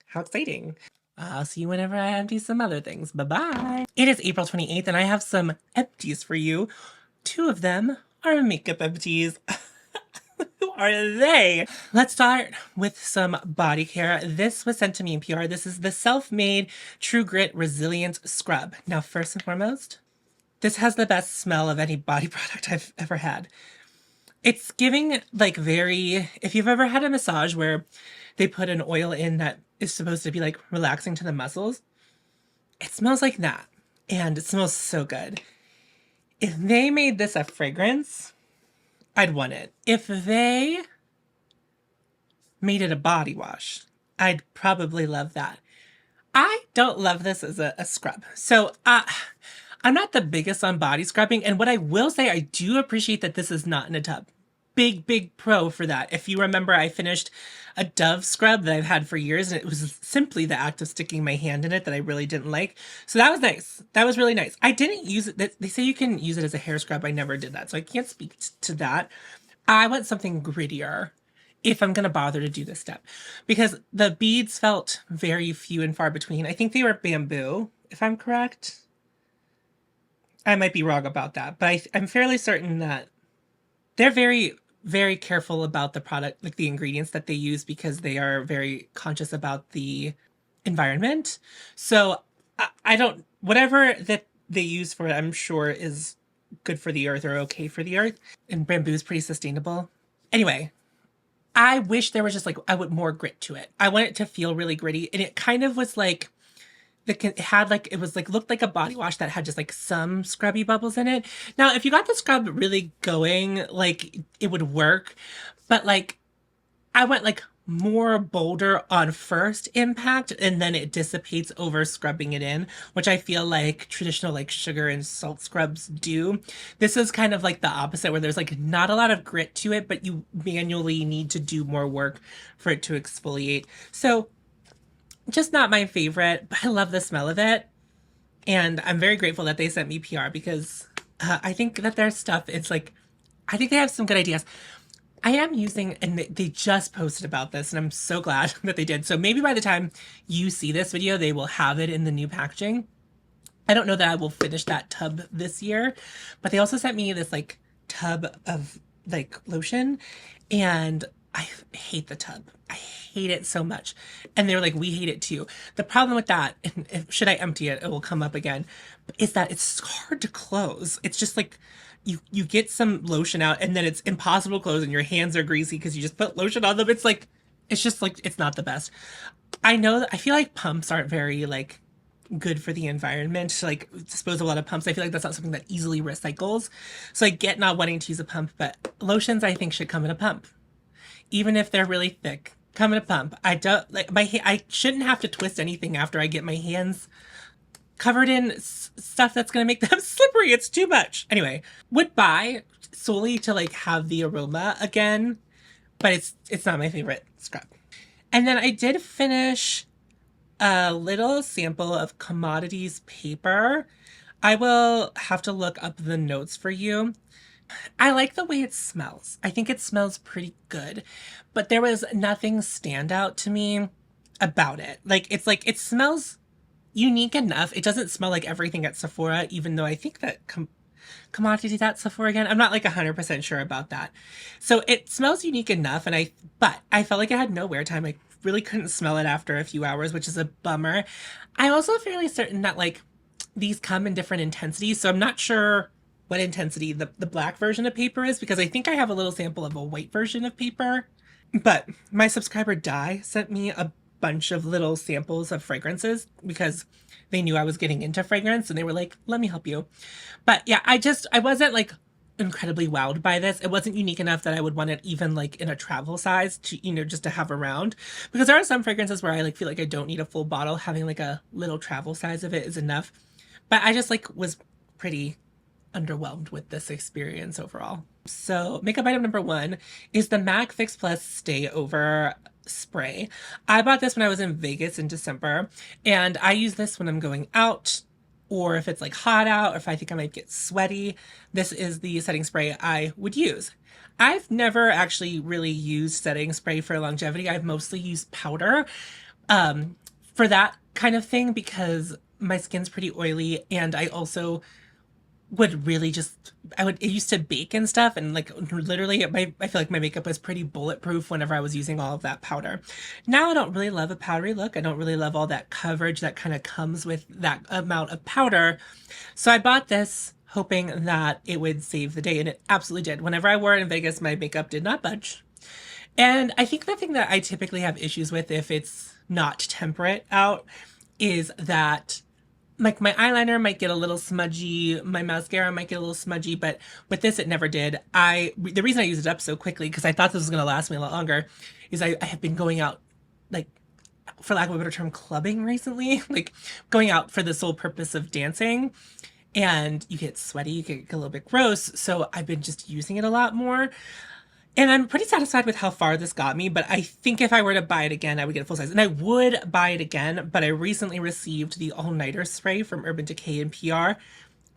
how exciting. I'll see you whenever I empty some other things. Bye-bye. It is April 28th, and I have some empties for you. 2 of them are makeup empties. Who are they? Let's start with some body care. This was sent to me in PR. This is the Self-Made True Grit Resilience Scrub. Now, first and foremost, this has the best smell of any body product I've ever had. It's giving like very, if you've ever had a massage where they put an oil in that is supposed to be like relaxing to the muscles, it smells like that. And it smells so good. If they made this a fragrance, I'd want it. If they made it a body wash, I'd probably love that. I don't love this as a scrub. So I'm not the biggest on body scrubbing. And what I will say, I do appreciate that this is not in a tub. Big pro for that. If you remember, I finished a Dove scrub that I've had for years, and it was simply the act of sticking my hand in it that I really didn't like. So that was nice. That was really nice. I didn't use it. They say you can use it as a hair scrub. I never did that, so I can't speak to that. I want something grittier if I'm going to bother to do this step, because the beads felt very few and far between. I think they were bamboo, if I'm correct. I might be wrong about that, but I'm fairly certain that they're very careful about the product, like the ingredients that they use, because they are very conscious about the environment. So I don't, whatever that they use for it, I'm sure is good for the earth or okay for the earth. And bamboo is pretty sustainable. Anyway, I wish there was just like, I want more grit to it. I want it to feel really gritty. And it kind of was like, it had like, it was like, looked like a body wash that had just like some scrubby bubbles in it. Now, if you got the scrub really going, like it would work, but like I went like more bolder on first impact, and then it dissipates over scrubbing it in, which I feel like traditional like sugar and salt scrubs do. This is kind of like the opposite, where there's like not a lot of grit to it, but you manually need to do more work for it to exfoliate. So just not my favorite, but I love the smell of it. And I'm very grateful that they sent me PR, because I think that their stuff, it's like, I think they have some good ideas. I am using, and they just posted about this, and I'm so glad that they did. So maybe by the time you see this video, they will have it in the new packaging. I don't know that I will finish that tub this year, but they also sent me this like tub of like lotion, and I hate the tub. I hate it so much. And they were like, we hate it too. The problem with that, and should I empty it, it will come up again, is that it's hard to close. It's just like you get some lotion out, and then it's impossible to close, and your hands are greasy because you just put lotion on them. It's like, it's just like, it's not the best. I know that I feel like pumps aren't very like good for the environment to like dispose of a lot of pumps. I feel like that's not something that easily recycles. So I get not wanting to use a pump, but lotions I think should come in a pump. Even if they're really thick, come in a pump. I don't like I shouldn't have to twist anything after I get my hands covered in stuff that's going to make them slippery. It's too much. Anyway, would buy solely to like have the aroma again, but it's not my favorite scrub. And then I did finish a little sample of Commodities paper. I will have to look up the notes for you. I like the way it smells. I think it smells pretty good, but there was nothing standout to me about it. Like, it's like, it smells unique enough. It doesn't smell like everything at Sephora, even though I think that Commodities at Sephora again. I'm not like 100% sure about that. So it smells unique enough, but I felt like it had no wear time. I really couldn't smell it after a few hours, which is a bummer. I'm also fairly certain that like these come in different intensities, so I'm not sure what intensity the black version of paper is, because I think I have a little sample of a white version of paper. But my subscriber Di sent me a bunch of little samples of fragrances because they knew I was getting into fragrance and they were like, let me help you. But yeah, I wasn't like incredibly wowed by this. It wasn't unique enough that I would want it even like in a travel size to, just to have around. Because there are some fragrances where I like feel like I don't need a full bottle. Having like a little travel size of it is enough. But I just like was pretty underwhelmed with this experience overall. So makeup item number 1 is the MAC Fix Plus Stay Over spray. I bought this when I was in Vegas in December, and I use this when I'm going out or if it's like hot out or if I think I might get sweaty. This is the setting spray I would use. I've never actually really used setting spray for longevity. I've mostly used powder for that kind of thing because my skin's pretty oily, and I also would really just it used to bake and stuff, and like literally I feel like my makeup was pretty bulletproof whenever I was using all of that powder. Now I don't really love a powdery look. I don't really love all that coverage that kind of comes with that amount of powder. So I bought this hoping that it would save the day, and it absolutely did. Whenever I wore it in Vegas, my makeup did not budge. And I think the thing that I typically have issues with if it's not temperate out is that like my eyeliner might get a little smudgy, my mascara might get a little smudgy, but with this it never did. The reason I used it up so quickly, because I thought this was going to last me a lot longer, is I have been going out, like, for lack of a better term, clubbing recently, like going out for the sole purpose of dancing, and you get sweaty, you get a little bit gross, so I've been just using it a lot more. And I'm pretty satisfied with how far this got me, but I think if I were to buy it again, I would get a full size. And I would buy it again, but I recently received the all-nighter spray from Urban Decay and PR.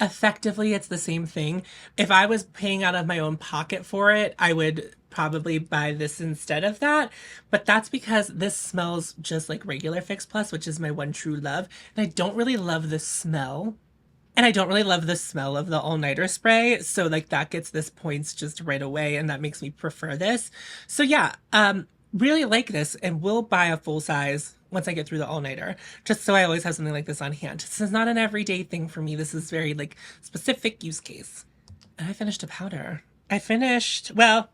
Effectively, it's the same thing. If I was paying out of my own pocket for it, I would probably buy this instead of that. But that's because this smells just like regular Fix Plus, which is my one true love. And I don't really love the smell. And I don't really love the smell of the all-nighter spray, so like that gets this points just right away, and that makes me prefer this. So yeah, really like this, and will buy a full size once I get through the all-nighter, just so I always have something like this on hand. This is not an everyday thing for me. This is very like specific use case. And I finished a powder. Well,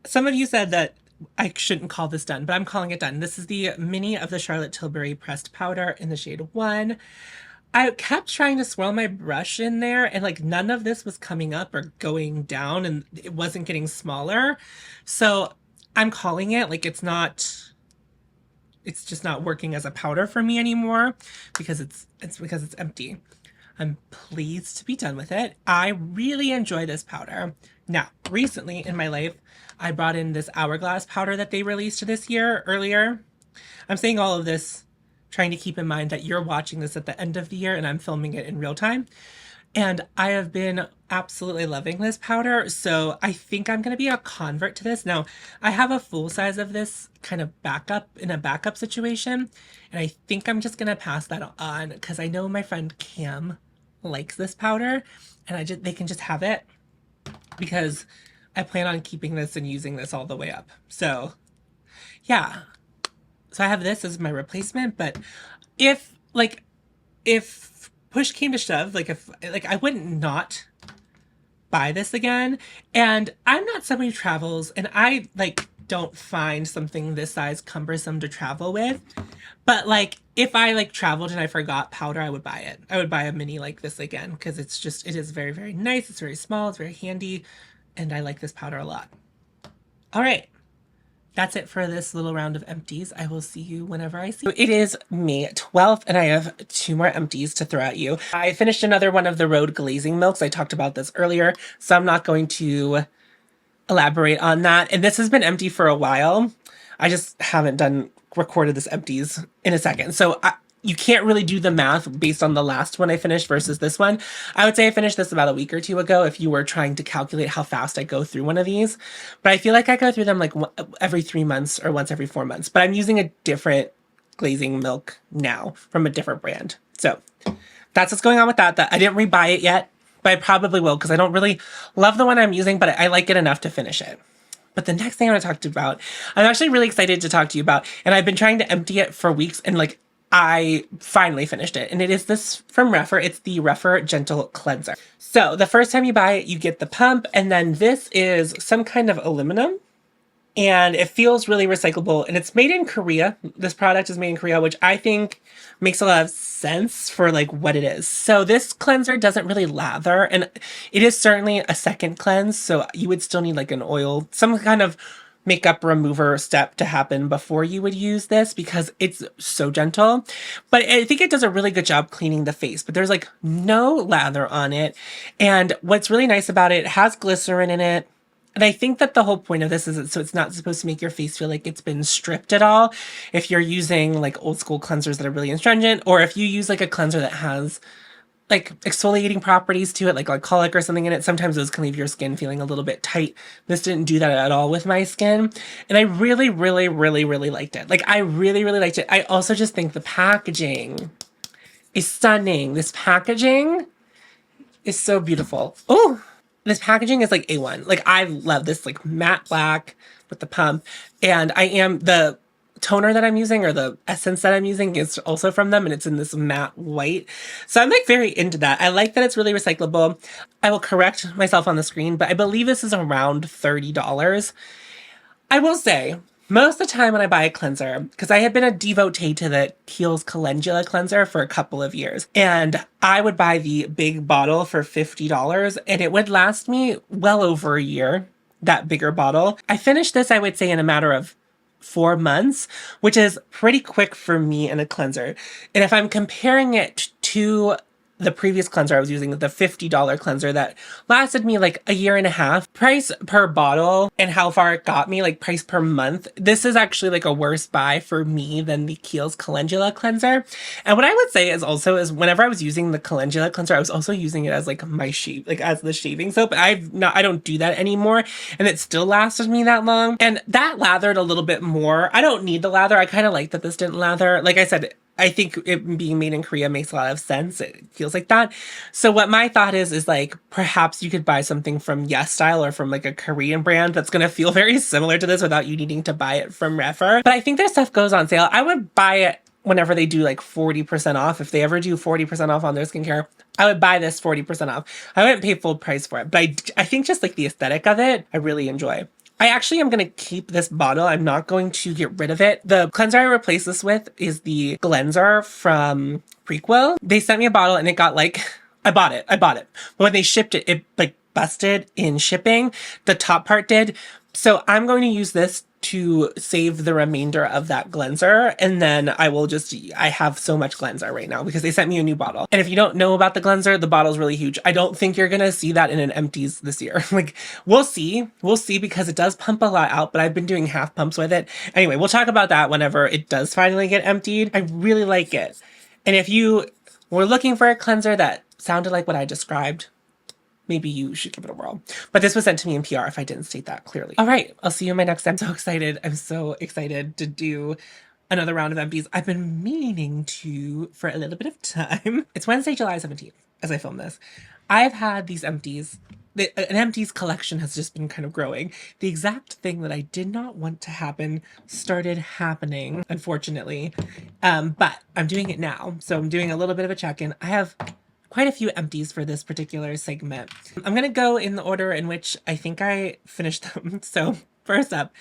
some of you said that I shouldn't call this done, but I'm calling it done. This is the mini of the Charlotte Tilbury pressed powder in the shade 1. I kept trying to swirl my brush in there, and like none of this was coming up or going down, and it wasn't getting smaller. So I'm calling it, like it's just not working as a powder for me anymore because it's empty. I'm pleased to be done with it. I really enjoy this powder. Now, recently in my life, I brought in this Hourglass powder that they released this year earlier. I'm saying all of this trying to keep in mind that you're watching this at the end of the year and I'm filming it in real time. And I have been absolutely loving this powder, so I think I'm going to be a convert to this. Now, I have a full size of this kind of in a backup situation, and I think I'm just going to pass that on because I know my friend Cam likes this powder, and they can just have it because I plan on keeping this and using this all the way up. So, yeah. So I have this as my replacement, but if push came to shove, I wouldn't not buy this again. And I'm not someone who travels, and I don't find something this size cumbersome to travel with. But if I traveled and I forgot powder, I would buy it. I would buy a mini like this again because it is very, very nice. It's very small, it's very handy, and I like this powder a lot. All right. That's it for this little round of empties. I will see you whenever I see you. It is May 12th, and I have 2 more empties to throw at you. I finished another one of the Rhode glazing milks. I talked about this earlier, so I'm not going to elaborate on that. And this has been empty for a while. I just haven't recorded this empties in a second. So you can't really do the math based on the last one I finished versus this one. I would say I finished this about a week or 2 ago if you were trying to calculate how fast I go through one of these. But I feel like I go through them every 3 months or once every 4 months. But I'm using a different glazing milk now from a different brand. So that's what's going on with that. I didn't rebuy it yet, but I probably will because I don't really love the one I'm using, but I like it enough to finish it. But the next thing I want to talk to you about, I'm actually really excited to talk to you about, and I've been trying to empty it for weeks, and I finally finished it, and it is this from Rephr. It's the Rephr Gentle Cleanser. So the first time you buy it, you get the pump, and then this is some kind of aluminum, and it feels really recyclable, and it's made in Korea. This product is made in Korea, which I think makes a lot of sense for like what it is. So this cleanser doesn't really lather, and it is certainly a second cleanse, so you would still need like an oil, some kind of makeup remover step to happen before you would use this because it's so gentle. But I think it does a really good job cleaning the face, but there's like no lather on it. And what's really nice about it, it has glycerin in it. And I think that the whole point of this is so it's not supposed to make your face feel like it's been stripped at all. If you're using like old school cleansers that are really astringent, or if you use like a cleanser that has like exfoliating properties to it, like glycolic or something in it, sometimes those can leave your skin feeling a little bit tight. This didn't do that at all with my skin. And I really, really, really, really liked it. Like I really, really liked it. I also just think the packaging is stunning. This packaging is so beautiful. Oh, this packaging is like A1. Like I love this like matte black with the pump. And the toner that I'm using, or the essence that I'm using, is also from them, and it's in this matte white. So I'm like very into that. I like that it's really recyclable. I will correct myself on the screen, but I believe this is around $30. I will say, most of the time when I buy a cleanser, because I have been a devotee to the Kiehl's Calendula cleanser for a couple of years, and I would buy the big bottle for $50, and it would last me well over a year, that bigger bottle. I finished this, I would say, in a matter of 4 months, which is pretty quick for me in a cleanser. And if I'm comparing it to the previous cleanser I was using, the $50 cleanser that lasted me like a year and a half, price per bottle and how far it got me, like price per month, this is actually like a worse buy for me than the Kiehl's Calendula cleanser. And what I would say is also is whenever I was using the Calendula cleanser, I was also using it as like my shave, like as the shaving soap. I don't do that anymore, and it still lasted me that long. And that lathered a little bit more. I don't need the lather. I kind of like that this didn't lather. Like I said, I think it being made in Korea makes a lot of sense. It feels like that. So what my thought is like, perhaps you could buy something from Yes Style or from like a Korean brand that's going to feel very similar to this without you needing to buy it from Refer. But I think their stuff goes on sale. I would buy it whenever they do like 40% off. If they ever do 40% off on their skincare, I would buy this 40% off. I wouldn't pay full price for it, but I think just like the aesthetic of it, I really enjoy. I actually am going to keep this bottle. I'm not going to get rid of it. The cleanser I replace this with is the Cleanser from Prequel. They sent me a bottle and it got like, I bought it. But when they shipped it, it like busted in shipping. The top part did. So I'm going to use this to save the remainder of that cleanser, and then I have so much cleanser right now because they sent me a new bottle. And if you don't know about the cleanser, the bottle's really huge. I don't think you're gonna see that in an empties this year. Like we'll see because it does pump a lot out, but I've been doing half pumps with it. Anyway, we'll talk about that whenever it does finally get emptied. I really like it. And if you were looking for a cleanser that sounded like what I described, maybe you should give it a whirl. But this was sent to me in PR if I didn't state that clearly. All right, I'll see you in my next. I'm so excited. I'm so excited to do another round of empties. I've been meaning to for a little bit of time. It's Wednesday, July 17th as I film this. I've had these empties. An empties collection has just been kind of growing. The exact thing that I did not want to happen started happening, unfortunately. But I'm doing it now. So I'm doing a little bit of a check-in. I have quite a few empties for this particular segment. I'm going to go in the order in which I think I finished them. So first up,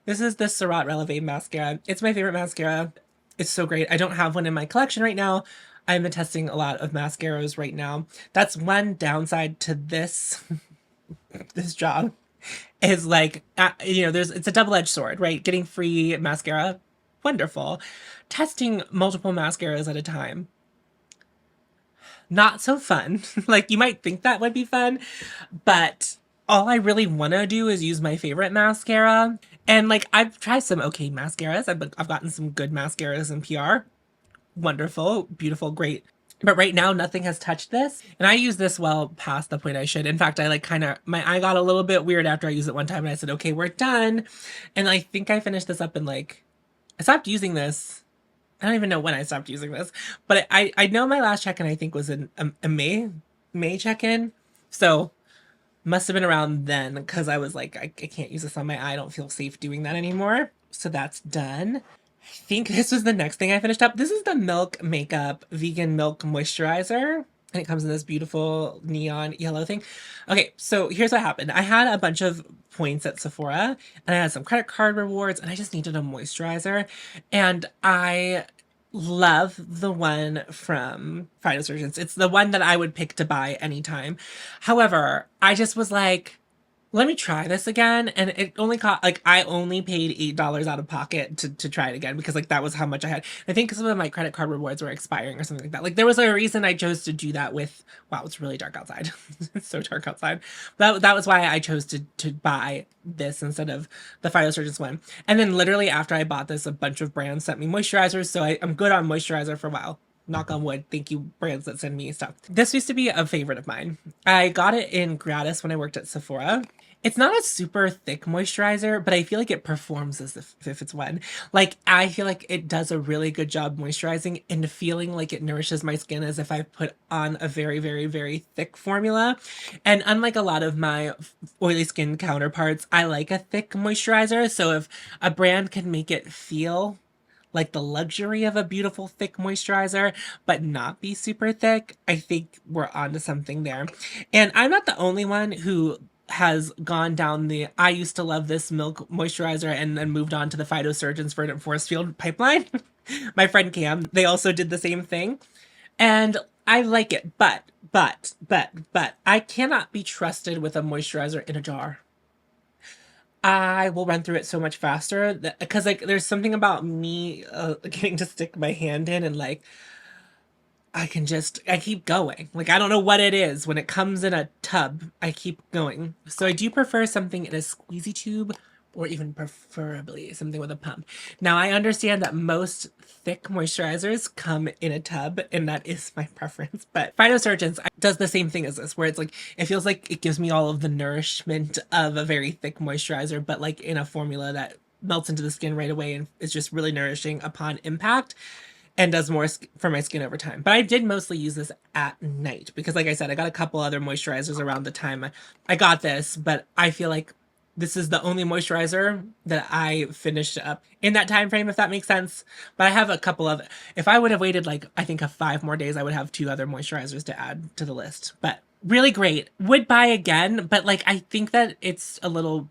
this is the Surratt Releve mascara. It's my favorite mascara. It's so great. I don't have one in my collection right now. I've been testing a lot of mascaras right now. That's one downside to this, this job is like, it's a double-edged sword, right? Getting free mascara, wonderful. Testing multiple mascaras at a time, not so fun. Like you might think that would be fun, but all I really want to do is use my favorite mascara. And like I've tried some okay mascaras. I've gotten some good mascaras in PR. Wonderful, beautiful, great. But right now nothing has touched this. And I use this well past the point I should. In fact, I like my eye got a little bit weird after I used it one time and I said, okay, we're done. And I think I finished this up in like, I stopped using this. I don't even know when I stopped using this, but I know my last check-in I think was in a May check-in. So must have been around then because I was like, I can't use this on my eye. I don't feel safe doing that anymore. So that's done. I think this was the next thing I finished up. This is the Milk Makeup Vegan Milk Moisturizer. And it comes in this beautiful neon yellow thing. Okay, so here's what happened. I had a bunch of points at Sephora and I had some credit card rewards and I just needed a moisturizer. And I love the one from Phytosurgeons. It's the one that I would pick to buy anytime. However, I just was like, let me try this again. And it only cost, like, I only paid $8 out of pocket to try it again because, like, that was how much I had. I think some of my credit card rewards were expiring or something like that. Like, there was a reason I chose to do that with, wow, it's really dark outside. It's so dark outside. That was why I chose to buy this instead of the Phytosurgeons one. And then literally after I bought this, a bunch of brands sent me moisturizers. So I'm good on moisturizer for a while. Knock on wood. Thank you, brands that send me stuff. This used to be a favorite of mine. I got it in gratis when I worked at Sephora. It's not a super thick moisturizer, but I feel like it performs as if it's one. Like, I feel like it does a really good job moisturizing and feeling like it nourishes my skin as if I put on a very, very, very thick formula. And unlike a lot of my oily skin counterparts, I like a thick moisturizer. So if a brand can make it feel like the luxury of a beautiful thick moisturizer, but not be super thick, I think we're onto something there. And I'm not the only one who has gone down the I used to love this milk moisturizer and then moved on to the Phytosurgeons Verdant Forest Field pipeline. My friend Cam, they also did the same thing. And I like it, but I cannot be trusted with a moisturizer in a jar. I will run through it so much faster because like there's something about me getting to stick my hand in and like I keep going. Like, I don't know what it is. When it comes in a tub, I keep going. So I do prefer something in a squeezy tube or even preferably something with a pump. Now, I understand that most thick moisturizers come in a tub, and that is my preference. But Phytosurgeons does the same thing as this, where it's like, it feels like it gives me all of the nourishment of a very thick moisturizer, but like in a formula that melts into the skin right away and is just really nourishing upon impact and does more for my skin over time. But I did mostly use this at night because, like I said, I got a couple other moisturizers around the time I got this, but I feel like this is the only moisturizer that I finished up in that time frame, if that makes sense. But I have a couple of, if I would have waited like, I think 5 more days, I would have 2 other moisturizers to add to the list. But really great. Would buy again, but like, I think that it's a little,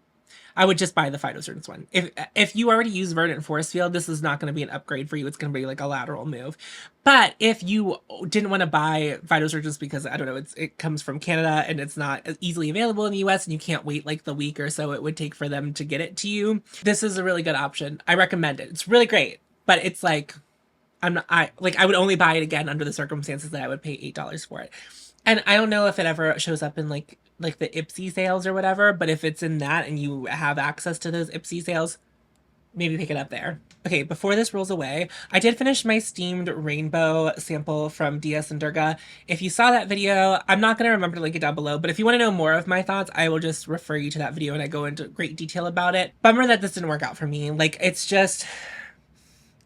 I would just buy the Phytosurgeons one. If you already use Verdant Forest Field, this is not going to be an upgrade for you. It's going to be like a lateral move. But if you didn't want to buy Phytosurgeons because, I don't know, it comes from Canada and it's not easily available in the US and you can't wait like the week or so it would take for them to get it to you, this is a really good option. I recommend it. It's really great. But it's like, I would only buy it again under the circumstances that I would pay $8 for it. And I don't know if it ever shows up in like the Ipsy sales or whatever, but if it's in that and you have access to those Ipsy sales, maybe pick it up there. Okay, before this rolls away, I did finish my steamed rainbow sample from DS and Durga. If you saw that video, I'm not going to remember to link it down below, but if you want to know more of my thoughts, I will just refer you to that video and I go into great detail about it. Bummer that this didn't work out for me. Like, it's just,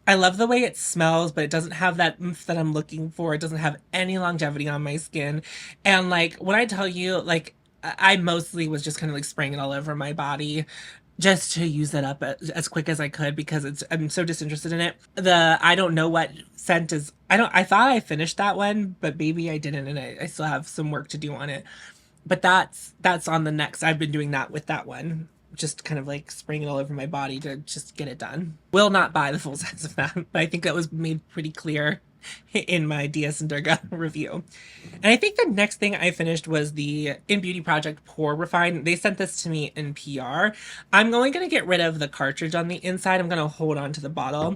I love the way it smells, but it doesn't have that oomph that I'm looking for. It doesn't have any longevity on my skin. And like, when I tell you, like, I mostly was just kind of like spraying it all over my body just to use it up as quick as I could because I'm so disinterested in it. The I don't know what scent is. I thought I finished that one, but maybe I didn't, and I still have some work to do on it. But that's on the next. I've been doing that with that one. Just kind of like spraying it all over my body to just get it done. Will not buy the full size of that, but I think that was made pretty clear in my DS and Durga review. And I think the next thing I finished was the In Beauty Project Pore Refine. They sent this to me in PR. I'm only going to get rid of the cartridge on the inside. I'm going to hold on to the bottle.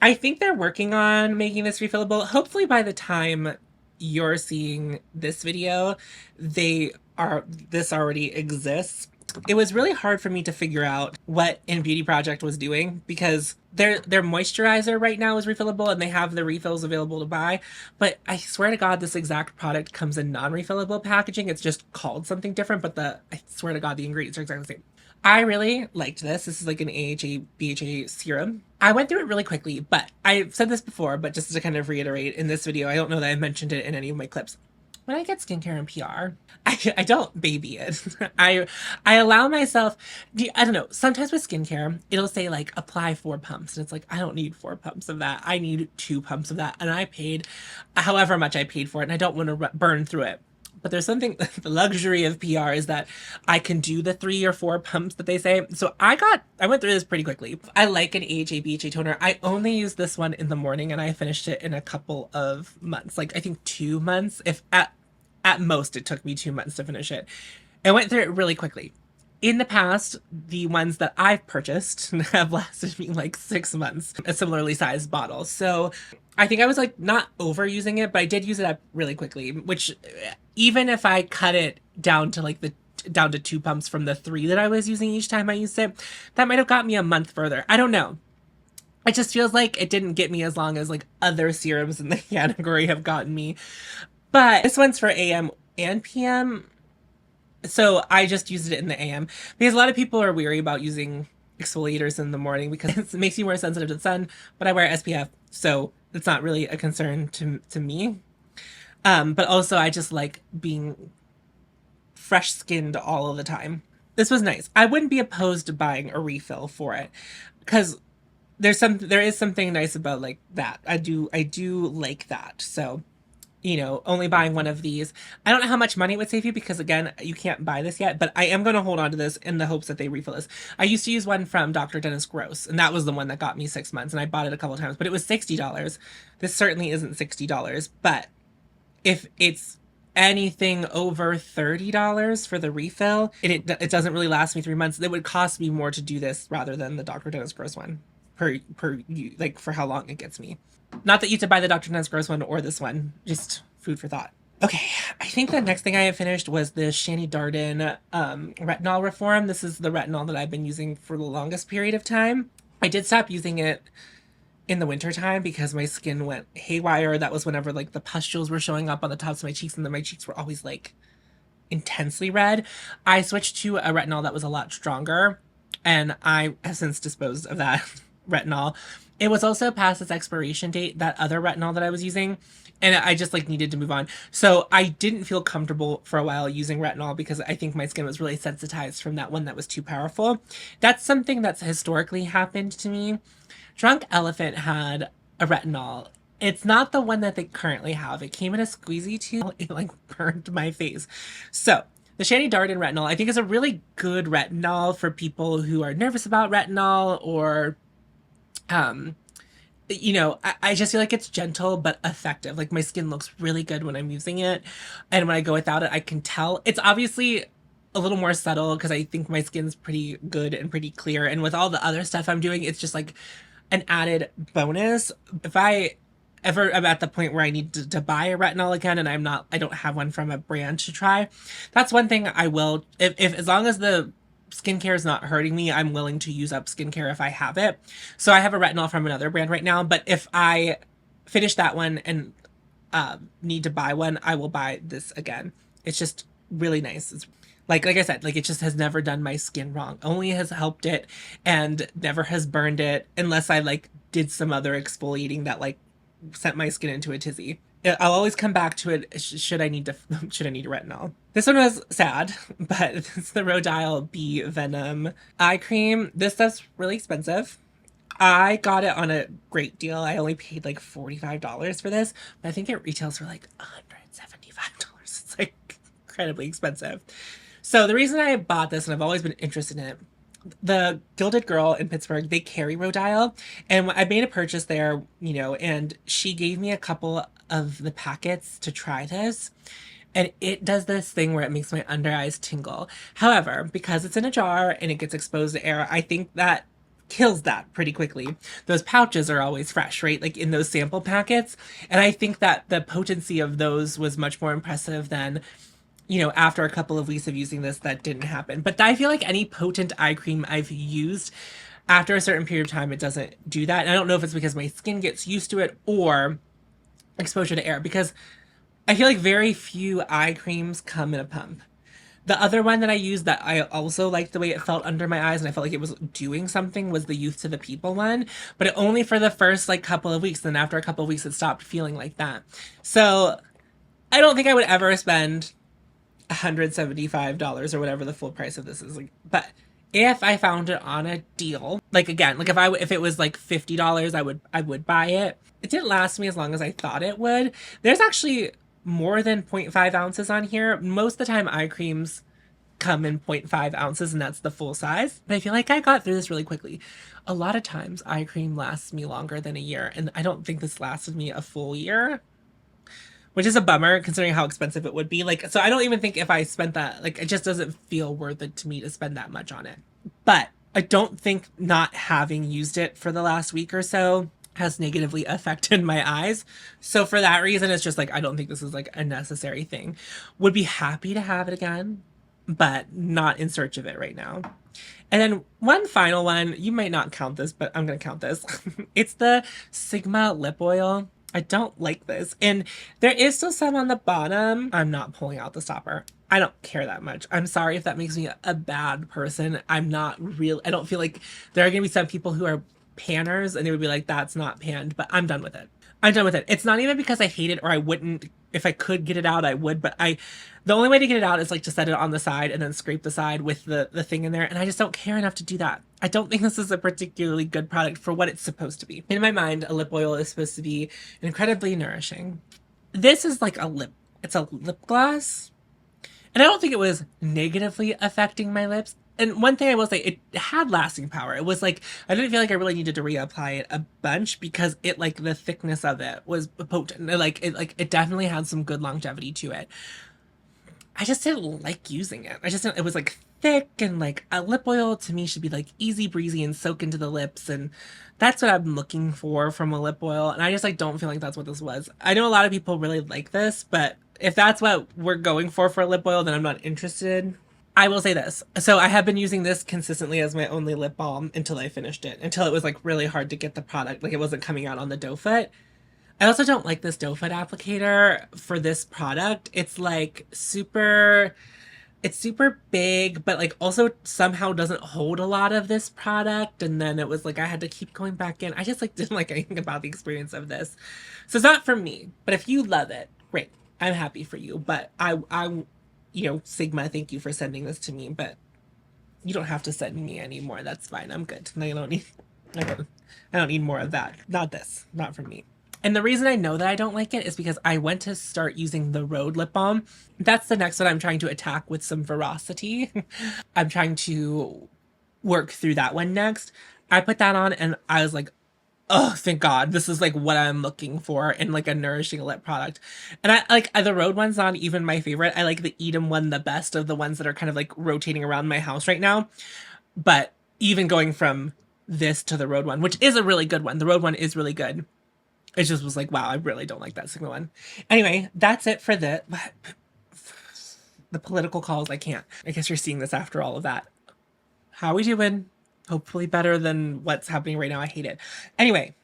I think they're working on making this refillable. Hopefully by the time you're seeing this video, this already exists. It was really hard for me to figure out what In Beauty Project was doing because their moisturizer right now is refillable and they have the refills available to buy. But I swear to God, this exact product comes in non-refillable packaging. It's just called something different, but I swear to God, the ingredients are exactly the same. I really liked this. This is like an AHA, BHA serum. I went through it really quickly, but I've said this before, but just to kind of reiterate in this video, I don't know that I've mentioned it in any of my clips. when I get skincare and PR, I don't baby it. I allow myself. I don't know. Sometimes with skincare, it'll say like apply 4 pumps, and it's like I don't need 4 pumps of that. I need 2 pumps of that, and I paid however much I paid for it, and I don't want to burn through it. But there's something, the luxury of PR is that I can do the 3 or 4 pumps that they say. So I went through this pretty quickly. I like an AHA BHA toner. I only use this one in the morning, and I finished it in a couple of months. Like I think 2 months, if at most it took me 2 months to finish it. I went through it really quickly. In the past, the ones that I've purchased have lasted me like 6 months, a similarly sized bottle. So I think I was like not overusing it, but I did use it up really quickly, which even if I cut it down to like down to 2 pumps from the 3 that I was using each time I used it, that might have got me a month further. I don't know. It just feels like it didn't get me as long as like other serums in the category have gotten me. But this one's for AM and PM. So I just used it in the AM because a lot of people are weary about using exfoliators in the morning because it makes you more sensitive to the sun, but I wear SPF, so it's not really a concern to me. But also I just like being fresh skinned all of the time. This was nice. I wouldn't be opposed to buying a refill for it because there is something nice about like that. I do like that. So only buying one of these. I don't know how much money it would save you because, again, you can't buy this yet, but I am going to hold on to this in the hopes that they refill this. I used to use one from Dr. Dennis Gross, and that was the one that got me 6 months, and I bought it a couple of times, but it was $60. This certainly isn't $60, but if it's anything over $30 for the refill, it doesn't really last me 3 months. It would cost me more to do this rather than the Dr. Dennis Gross one per like for how long it gets me. Not that you have to buy the Dr. Dennis Gross one or this one, just food for thought. Okay, I think the next thing I have finished was the Shani Darden retinol reform. This is the retinol that I've been using for the longest period of time. I did stop using it in the wintertime because my skin went haywire. That was whenever like the pustules were showing up on the tops of my cheeks, and then my cheeks were always like intensely red. I switched to a retinol that was a lot stronger, and I have since disposed of that retinol. It was also past its expiration date, that other retinol that I was using, and I just like needed to move on. So I didn't feel comfortable for a while using retinol because I think my skin was really sensitized from that one that was too powerful. That's something that's historically happened to me. Drunk Elephant had a retinol. It's not the one that they currently have. It came in a squeezy tube. It like burned my face. So the Shani Darden retinol, I think, is a really good retinol for people who are nervous about retinol or I just feel like it's gentle but effective. Like my skin looks really good when I'm using it, and when I go without it, I can tell. It's obviously a little more subtle because I think my skin's pretty good and pretty clear, and with all the other stuff I'm doing, it's just like an added bonus. If I ever am at the point where I need to buy a retinol again and I don't have one from a brand to try, that's one thing I will, if as long as the skincare is not hurting me, I'm willing to use up skincare if I have it. So I have a retinol from another brand right now, but if I finish that one and need to buy one, I will buy this again. It's just really nice. It's like I said, like it just has never done my skin wrong. Only has helped it and never has burned it unless I like did some other exfoliating that like sent my skin into a tizzy. I'll always come back to it should I need a retinol. This one was sad, but it's the Rhodile Bee Venom eye cream. This stuff's really expensive. I got it on a great deal. I only paid like $45 for this, but I think it retails for like $175. It's like incredibly expensive. So the reason I bought this, and I've always been interested in it, the Gilded Girl in Pittsburgh, they carry Rhodile, and I made a purchase there, and she gave me a couple of the packets to try this, and it does this thing where it makes my under eyes tingle. However, because it's in a jar and it gets exposed to air, I think that kills that pretty quickly. Those pouches are always fresh, right? Like in those sample packets, and I think that the potency of those was much more impressive than after a couple of weeks of using this, that didn't happen. But I feel like any potent eye cream I've used, after a certain period of time, it doesn't do that. And I don't know if it's because my skin gets used to it or exposure to air, because I feel like very few eye creams come in a pump. The other one that I used that I also liked the way it felt under my eyes and I felt like it was doing something was the Youth to the People one, but it only for the first like couple of weeks. Then after a couple of weeks, it stopped feeling like that. So I don't think I would ever spend $175 or whatever the full price of this is. Like, but if I found it on a deal, like again, like if it was like $50, I would buy it. It didn't last me as long as I thought it would. There's actually more than 0.5 ounces on here. Most of the time eye creams come in 0.5 ounces and that's the full size. But I feel like I got through this really quickly. A lot of times eye cream lasts me longer than a year, and I don't think this lasted me a full year, which is a bummer considering how expensive it would be. Like, so I don't even think if I spent that, like, it just doesn't feel worth it to me to spend that much on it. But I don't think not having used it for the last week or so has negatively affected my eyes. So for that reason, it's just like, I don't think this is like a necessary thing. Would be happy to have it again, but not in search of it right now. And then one final one, you might not count this, but I'm going to count this. It's the Sigma lip oil. I don't like this. And there is still some on the bottom. I'm not pulling out the stopper. I don't care that much. I'm sorry if that makes me a bad person. I'm not real. I don't feel like there are going to be some people who are panners and they would be like, that's not panned, but I'm done with it. I'm done with it. It's not even because I hate it or I wouldn't, if I could get it out, I would, but the only way to get it out is like to set it on the side and then scrape the side with the thing in there. And I just don't care enough to do that. I don't think this is a particularly good product for what it's supposed to be. In my mind, a lip oil is supposed to be incredibly nourishing. This is like it's a lip gloss. And I don't think it was negatively affecting my lips. And one thing I will say, it had lasting power. It was like, I didn't feel like I really needed to reapply it a bunch because it, like, the thickness of it was potent. It definitely had some good longevity to it. I just didn't like using it. It was like thick, and like a lip oil to me should be like easy breezy and soak into the lips. And that's what I'm looking for from a lip oil. And I just like don't feel like that's what this was. I know a lot of people really like this, but if that's what we're going for a lip oil, then I'm not interested. I will say this. So I have been using this consistently as my only lip balm until I finished it, until it was like really hard to get the product. Like it wasn't coming out on the doe foot. I also don't like this doe foot applicator for this product. It's like it's super big, but like also somehow doesn't hold a lot of this product. And then it was like, I had to keep going back in. I just like didn't like anything about the experience of this. So it's not for me, but if you love it, great. I'm happy for you. But I Sigma, thank you for sending this to me, but you don't have to send me anymore. That's fine. I'm good. I don't need more of that. Not this. Not from me. And the reason I know that I don't like it is because I went to start using the Rhode lip balm. That's the next one I'm trying to attack with some veracity. I'm trying to work through that one next. I put that on and I was like, oh, thank God. This is like what I'm looking for in like a nourishing lip product. And I like the Rhode one's not even my favorite. I like the Edam one the best of the ones that are kind of like rotating around my house right now. But even going from this to the Rhode one, which is a really good one. The Rhode one is really good. It just was like, wow, I really don't like that Sigma one. Anyway, that's it for the political calls. I can't. I guess you're seeing this after all of that. How are we doing? Hopefully better than what's happening right now. I hate it. Anyway,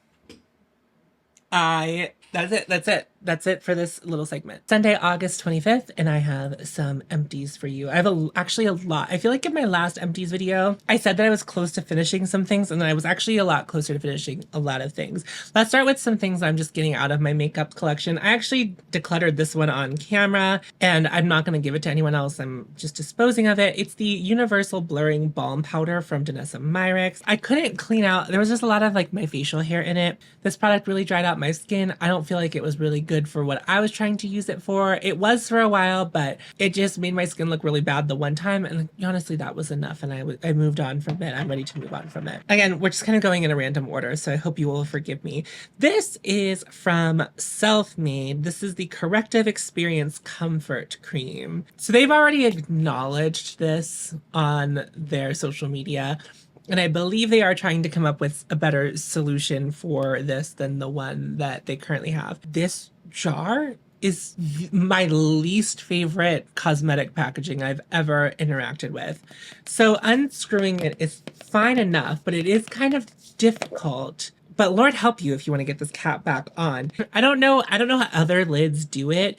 that's it for this little segment. Sunday, August 25th, and I have some empties for you. I have actually a lot. I feel like in my last empties video, I said that I was close to finishing some things, and then I was actually a lot closer to finishing a lot of things. Let's start with some things I'm just getting out of my makeup collection. I actually decluttered this one on camera, and I'm not going to give it to anyone else. I'm just disposing of it. It's the Universal Blurring Balm Powder from Danessa Myricks. I couldn't clean out. There was just a lot of like my facial hair in it. This product really dried out my skin. I don't feel like it was really good for what I was trying to use it for. It was for a while, but it just made my skin look really bad the one time, and honestly that was enough, and I moved on from it. I'm ready to move on from it. Again, we're just kind of going in a random order, so I hope you will forgive me. This is from Self-Made. This is the Corrective Experience Comfort Cream. So they've already acknowledged this on their social media, and I believe they are trying to come up with a better solution for this than the one that they currently have. This jar is my least favorite cosmetic packaging I've ever interacted with. So unscrewing it is fine enough, but it is kind of difficult. But Lord help you if you want to get this cap back on. I don't know how other lids do it,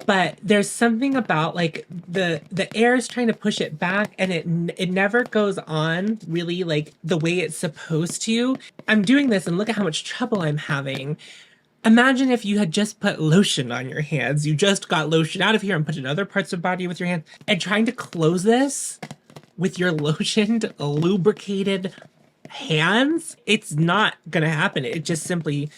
but there's something about like the air is trying to push it back, and it never goes on really like the way it's supposed to. I'm doing this and look at how much trouble I'm having. Imagine if you had just put lotion on your hands. You just got lotion out of here and put it in other parts of the body with your hand. And trying to close this with your lotioned, lubricated hands, it's not gonna happen. It just simply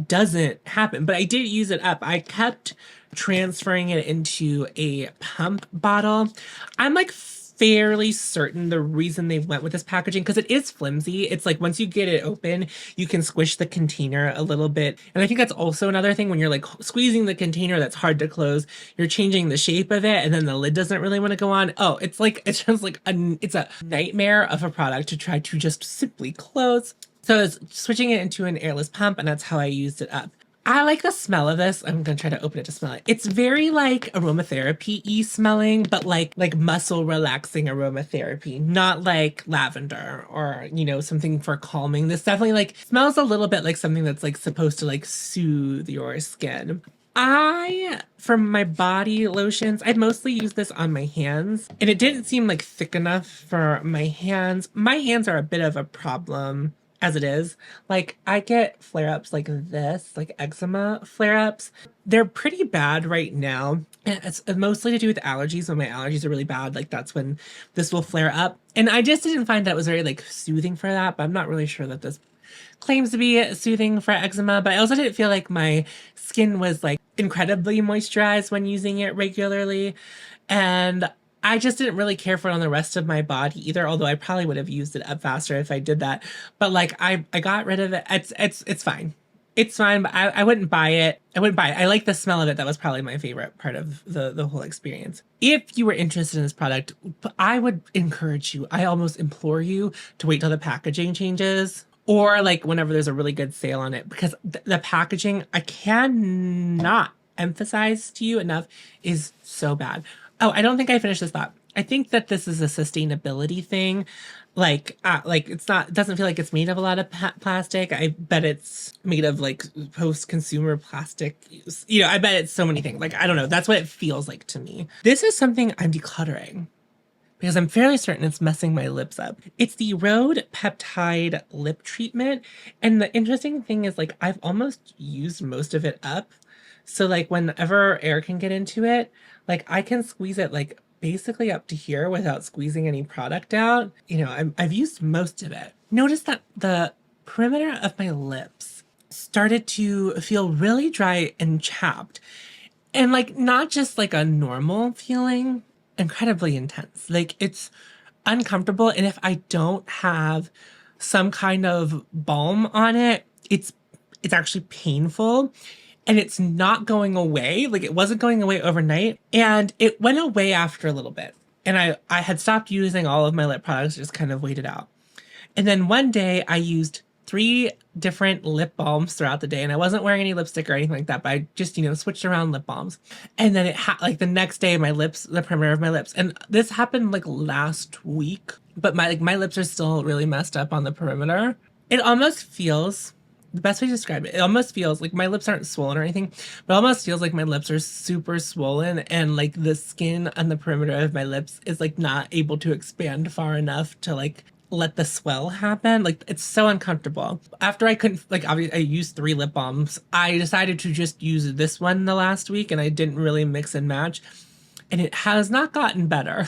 doesn't happen. But I did use it up. I kept transferring it into a pump bottle. I'm like fairly certain the reason they went with this packaging, because it is flimsy. It's like once you get it open, you can squish the container a little bit. And I think that's also another thing when you're like squeezing the container that's hard to close, you're changing the shape of it and then the lid doesn't really want to go on. Oh, it's just like it's a nightmare of a product to try to just simply close. So it's switching it into an airless pump, and that's how I used it up. I like the smell of this. I'm gonna try to open it to smell it. It's very like aromatherapy-y smelling, but like muscle relaxing aromatherapy, not like lavender or, you know, something for calming. This definitely like smells a little bit like something that's like supposed to like soothe your skin. For my body lotions, I mostly use this on my hands, and it didn't seem like thick enough for my hands. My hands are a bit of a problem as it is. Like, I get flare-ups like this, like eczema flare-ups. They're pretty bad right now. And it's mostly to do with allergies. When my allergies are really bad, like that's when this will flare up. And I just didn't find that it was very like soothing for that, but I'm not really sure that this claims to be soothing for eczema, but I also didn't feel like my skin was like incredibly moisturized when using it regularly. And I just didn't really care for it on the rest of my body either, although I probably would have used it up faster if I did that. But like I got rid of it. It's fine. It's fine, but I wouldn't buy it. I wouldn't buy it. I like the smell of it. That was probably my favorite part of the whole experience. If you were interested in this product, I would encourage you, I almost implore you to wait till the packaging changes, or like whenever there's a really good sale on it, because the packaging, I cannot emphasize to you enough, is so bad. Oh, I don't think I finished this thought. I think that this is a sustainability thing. Like it's not, it doesn't feel like it's made of a lot of plastic. I bet it's made of like post-consumer plastic. You know, I bet it's so many things. Like, I don't know. That's what it feels like to me. This is something I'm decluttering because I'm fairly certain it's messing my lips up. It's the Rhode Peptide Lip Treatment. And the interesting thing is, like, I've almost used most of it up. So, like, whenever air can get into it, like, I can squeeze it, like, basically up to here without squeezing any product out. You know, I've used most of it. Notice that the perimeter of my lips started to feel really dry and chapped. And, like, not just, like, a normal feeling, incredibly intense. Like, it's uncomfortable, and if I don't have some kind of balm on it, it's actually painful, and it's not going away. Like, it wasn't going away overnight, and it went away after a little bit. And I had stopped using all of my lip products, just kind of waited out. And then one day I used 3 different lip balms throughout the day, and I wasn't wearing any lipstick or anything like that, but I just, you know, switched around lip balms. And then like the next day, my lips, the perimeter of my lips, and this happened like last week, but my lips are still really messed up on the perimeter. It almost feels, the best way to describe it, it almost feels like my lips aren't swollen or anything, but it almost feels like my lips are super swollen, and like the skin on the perimeter of my lips is like not able to expand far enough to like let the swell happen. Like, it's so uncomfortable. After I couldn't, like, obviously I used 3 lip balms, I decided to just use this one the last week, and I didn't really mix and match, and it has not gotten better.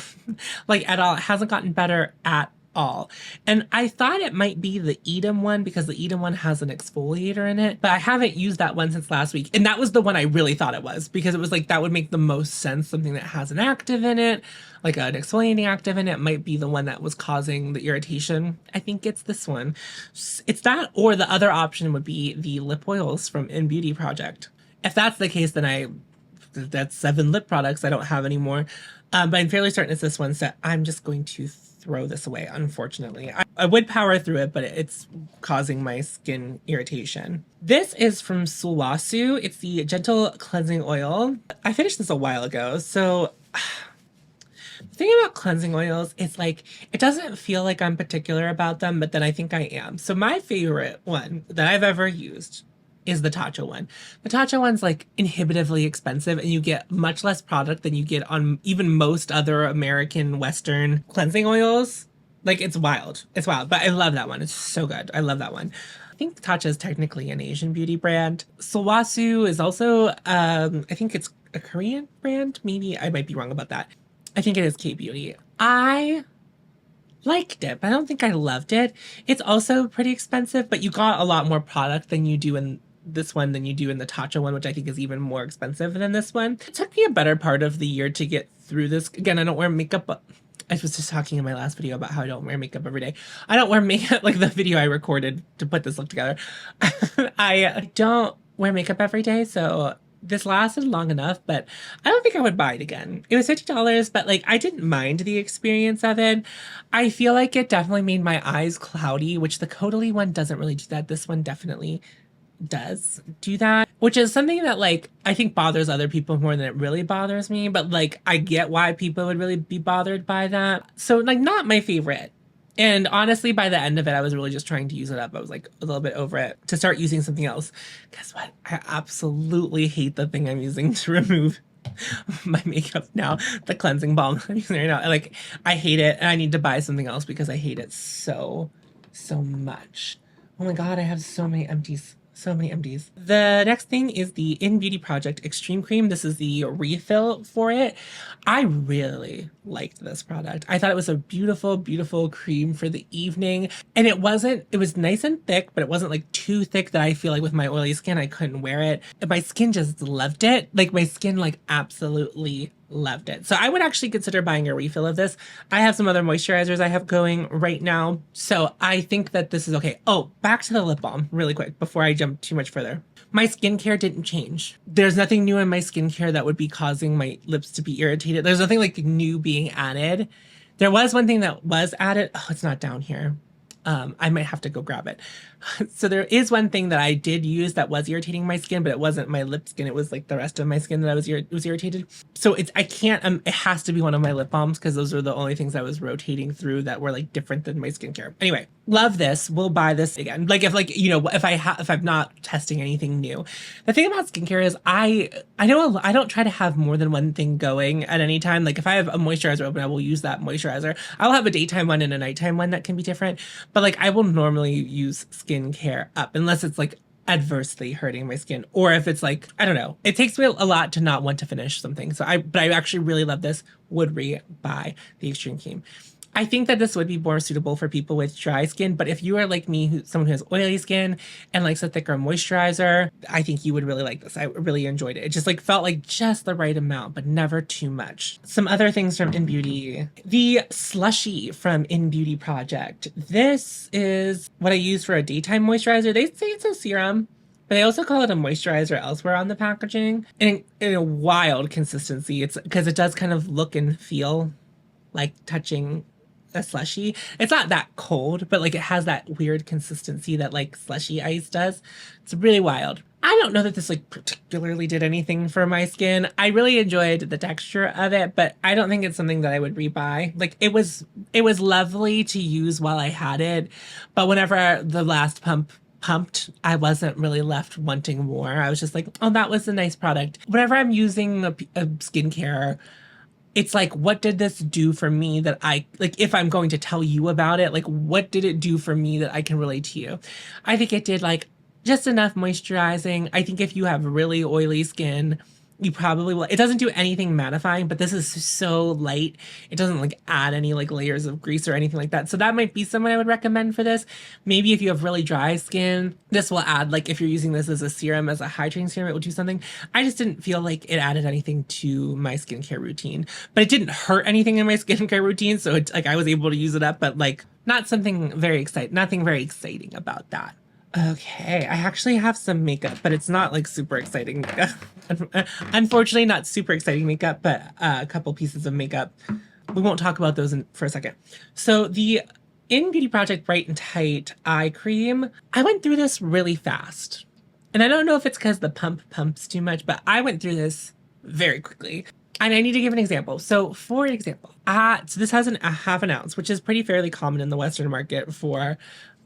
Like, at all. It hasn't gotten better at all. And I thought it might be the Edam one, because the Edam one has an exfoliator in it, but I haven't used that one since last week. And that was the one I really thought it was, because it was like, that would make the most sense. Something that has an active in it, like an exfoliating active in it, might be the one that was causing the irritation. I think it's this one. It's that, or the other option would be the lip oils from In Beauty Project. If that's the case, then that's 7 lip products I don't have anymore. But I'm fairly certain it's this one, so I'm just going to throw this away, unfortunately. I would power through it, but it's causing my skin irritation. This is from Sulwhasoo. It's the Gentle Cleansing Oil. I finished this a while ago, so the thing about cleansing oils is, like, it doesn't feel like I'm particular about them, but then I think I am. So my favorite one that I've ever used is the Tatcha one. The Tatcha one's like inhibitively expensive, and you get much less product than you get on even most other American Western cleansing oils. Like, it's wild. It's wild, but I love that one. It's so good. I love that one. think Tatcha is technically an Asian beauty brand. Sulwhasoo is also, I think it's a Korean brand. Maybe I might be wrong about that. I think it is K-Beauty. I liked it, but I don't think I loved it. It's also pretty expensive, but you got a lot more product than you do in this one than you do in the Tatcha one, which I think is even more expensive than this one. It took me a better part of the year to get through this. Again, I don't wear makeup. I was just talking in my last video about how I don't wear makeup every day. I don't wear makeup, like the video I recorded to put this look together. I don't wear makeup every day, so this lasted long enough, but I don't think I would buy it again. It was $50, but like I didn't mind the experience of it. I feel like it definitely made my eyes cloudy, which the Caudalie one doesn't really do that. This one definitely does do that, which is something that like I think bothers other people more than it really bothers me, but like I get why people would really be bothered by that. So like not my favorite. And honestly, by the end of it, I was really just trying to use it up. I was like a little bit over it to start using something else. Guess what? I absolutely hate the thing I'm using to remove my makeup now. The cleansing balm I'm using right now. Like, I hate it and I need to buy something else because I hate it so much. Oh my God, I have so many empties. So many empties. The next thing is the In Beauty Project Extreme Cream. This is the refill for it. I really liked this product. I thought it was a beautiful, beautiful cream for the evening. And it was nice and thick, but it wasn't like too thick that I feel like with my oily skin, I couldn't wear it. And my skin just loved it. Like my skin like absolutely loved it. So I would actually consider buying a refill of this. I have some other moisturizers I have going right now. So I think that this is okay. Oh, back to the lip balm really quick before I jump too much further. My skincare didn't change. There's nothing new in my skincare that would be causing my lips to be irritated. There's nothing like new being added. There was one thing that was added. Oh, it's not down here. I might have to go grab it. So there is one thing that I did use that was irritating my skin, but it wasn't my lip skin. It was like the rest of my skin that was irritated. So I can't, it has to be one of my lip balms because those are the only things I was rotating through that were like different than my skincare. Anyway, love this. We'll buy this again. Like if like, you know, if I'm not testing anything new. The thing about skincare is I know I don't try to have more than one thing going at any time. Like if I have a moisturizer open, I will use that moisturizer. I'll have a daytime one and a nighttime one that can be different. But like I will normally use skincare up unless it's like adversely hurting my skin, or if it's like, I don't know, it takes me a lot to not want to finish something. So but I actually really love this. Would re-buy the Extreme Cream. I think that this would be more suitable for people with dry skin, but if you are like me, someone who has oily skin and likes a thicker moisturizer, I think you would really like this. I really enjoyed it. It just like felt like just the right amount, but never too much. Some other things from In Beauty. The slushy from In Beauty Project. This is what I use for a daytime moisturizer. They say it's a serum, but they also call it a moisturizer elsewhere on the packaging. And in a wild consistency, it's because it does kind of look and feel like touching a slushy. It's not that cold, but like it has that weird consistency that like slushy ice does. It's really wild. I don't know that this like particularly did anything for my skin. I really enjoyed the texture of it, but I don't think it's something that I would rebuy. Like it was lovely to use while I had it, but whenever the last pumped, I wasn't really left wanting more. I was just like, oh, that was a nice product. Whenever I'm using a skincare, it's like, what did this do for me that like, if I'm going to tell you about it, like, what did it do for me that I can relate to you? I think it did like just enough moisturizing. I think if you have really oily skin, you probably will. It doesn't do anything mattifying, but this is so light. It doesn't like add any like layers of grease or anything like that. So that might be someone I would recommend for this. Maybe if you have really dry skin, this will add, like if you're using this as a serum, as a hydrating serum, it will do something. I just didn't feel like it added anything to my skincare routine, but it didn't hurt anything in my skincare routine. So it's like I was able to use it up, but like not something very exciting, nothing very exciting about that. Okay, I actually have some makeup, but it's not like super exciting makeup. Unfortunately, not super exciting makeup, but a couple pieces of makeup. We won't talk about those for a second. So the In Beauty Project Bright and Tight Eye Cream, I went through this really fast. And I don't know if it's because the pumps too much, but I went through this very quickly. And I need to give an example. So for example, so this has a half an ounce, which is pretty fairly common in the Western market for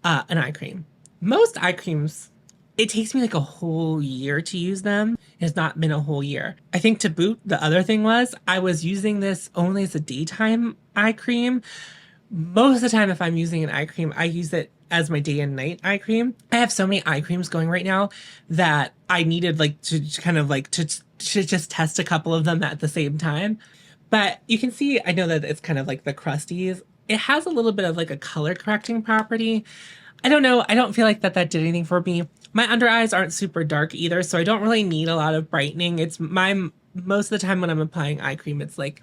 an eye cream. Most eye creams, it takes me like a whole year to use them. It has not been a whole year. I think to boot, the other thing was I was using this only as a daytime eye cream. Most of the time, if I'm using an eye cream, I use it as my day and night eye cream. I have so many eye creams going right now that I needed like to kind of like to just test a couple of them at the same time. But you can see, I know that it's kind of like the crusties. It has a little bit of like a color correcting property. I don't know. I don't feel like that did anything for me. My under eyes aren't super dark either, so I don't really need a lot of brightening. It's my most of the time when I'm applying eye cream, it's like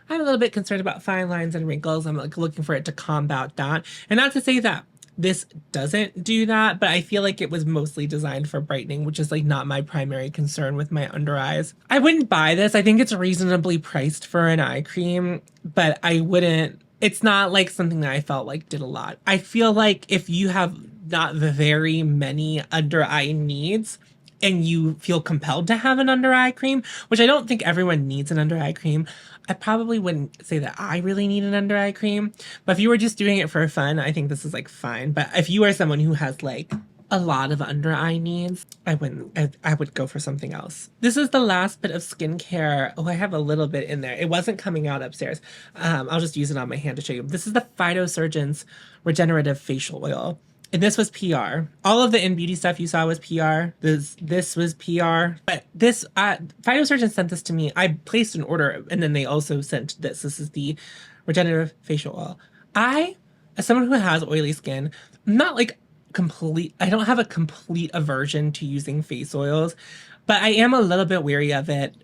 I'm a little bit concerned about fine lines and wrinkles. I'm like looking for it to combat that. And not to say that this doesn't do that, but I feel like it was mostly designed for brightening, which is like not my primary concern with my under eyes. I wouldn't buy this. I think it's reasonably priced for an eye cream, but I wouldn't. It's not like something that I felt like did a lot. I feel like if you have not very many under eye needs, and you feel compelled to have an under eye cream, which I don't think everyone needs an under eye cream. I probably wouldn't say that I really need an under eye cream, but if you were just doing it for fun, I think this is like fine. But if you are someone who has like a lot of under eye needs, I wouldn't. I would go for something else. This is the last bit of skincare. Oh, I have a little bit in there. It wasn't coming out upstairs. I'll just use it on my hand to show you. This is the Phytosurgeon's Regenerative Facial Oil. And this was PR. All of the In Beauty stuff you saw was PR. This was PR. But this, Phytosurgeon sent this to me. I placed an order and then they also sent this. This is the Regenerative Facial Oil. As someone who has oily skin, I'm not like I don't have a complete aversion to using face oils, but I am a little bit wary of it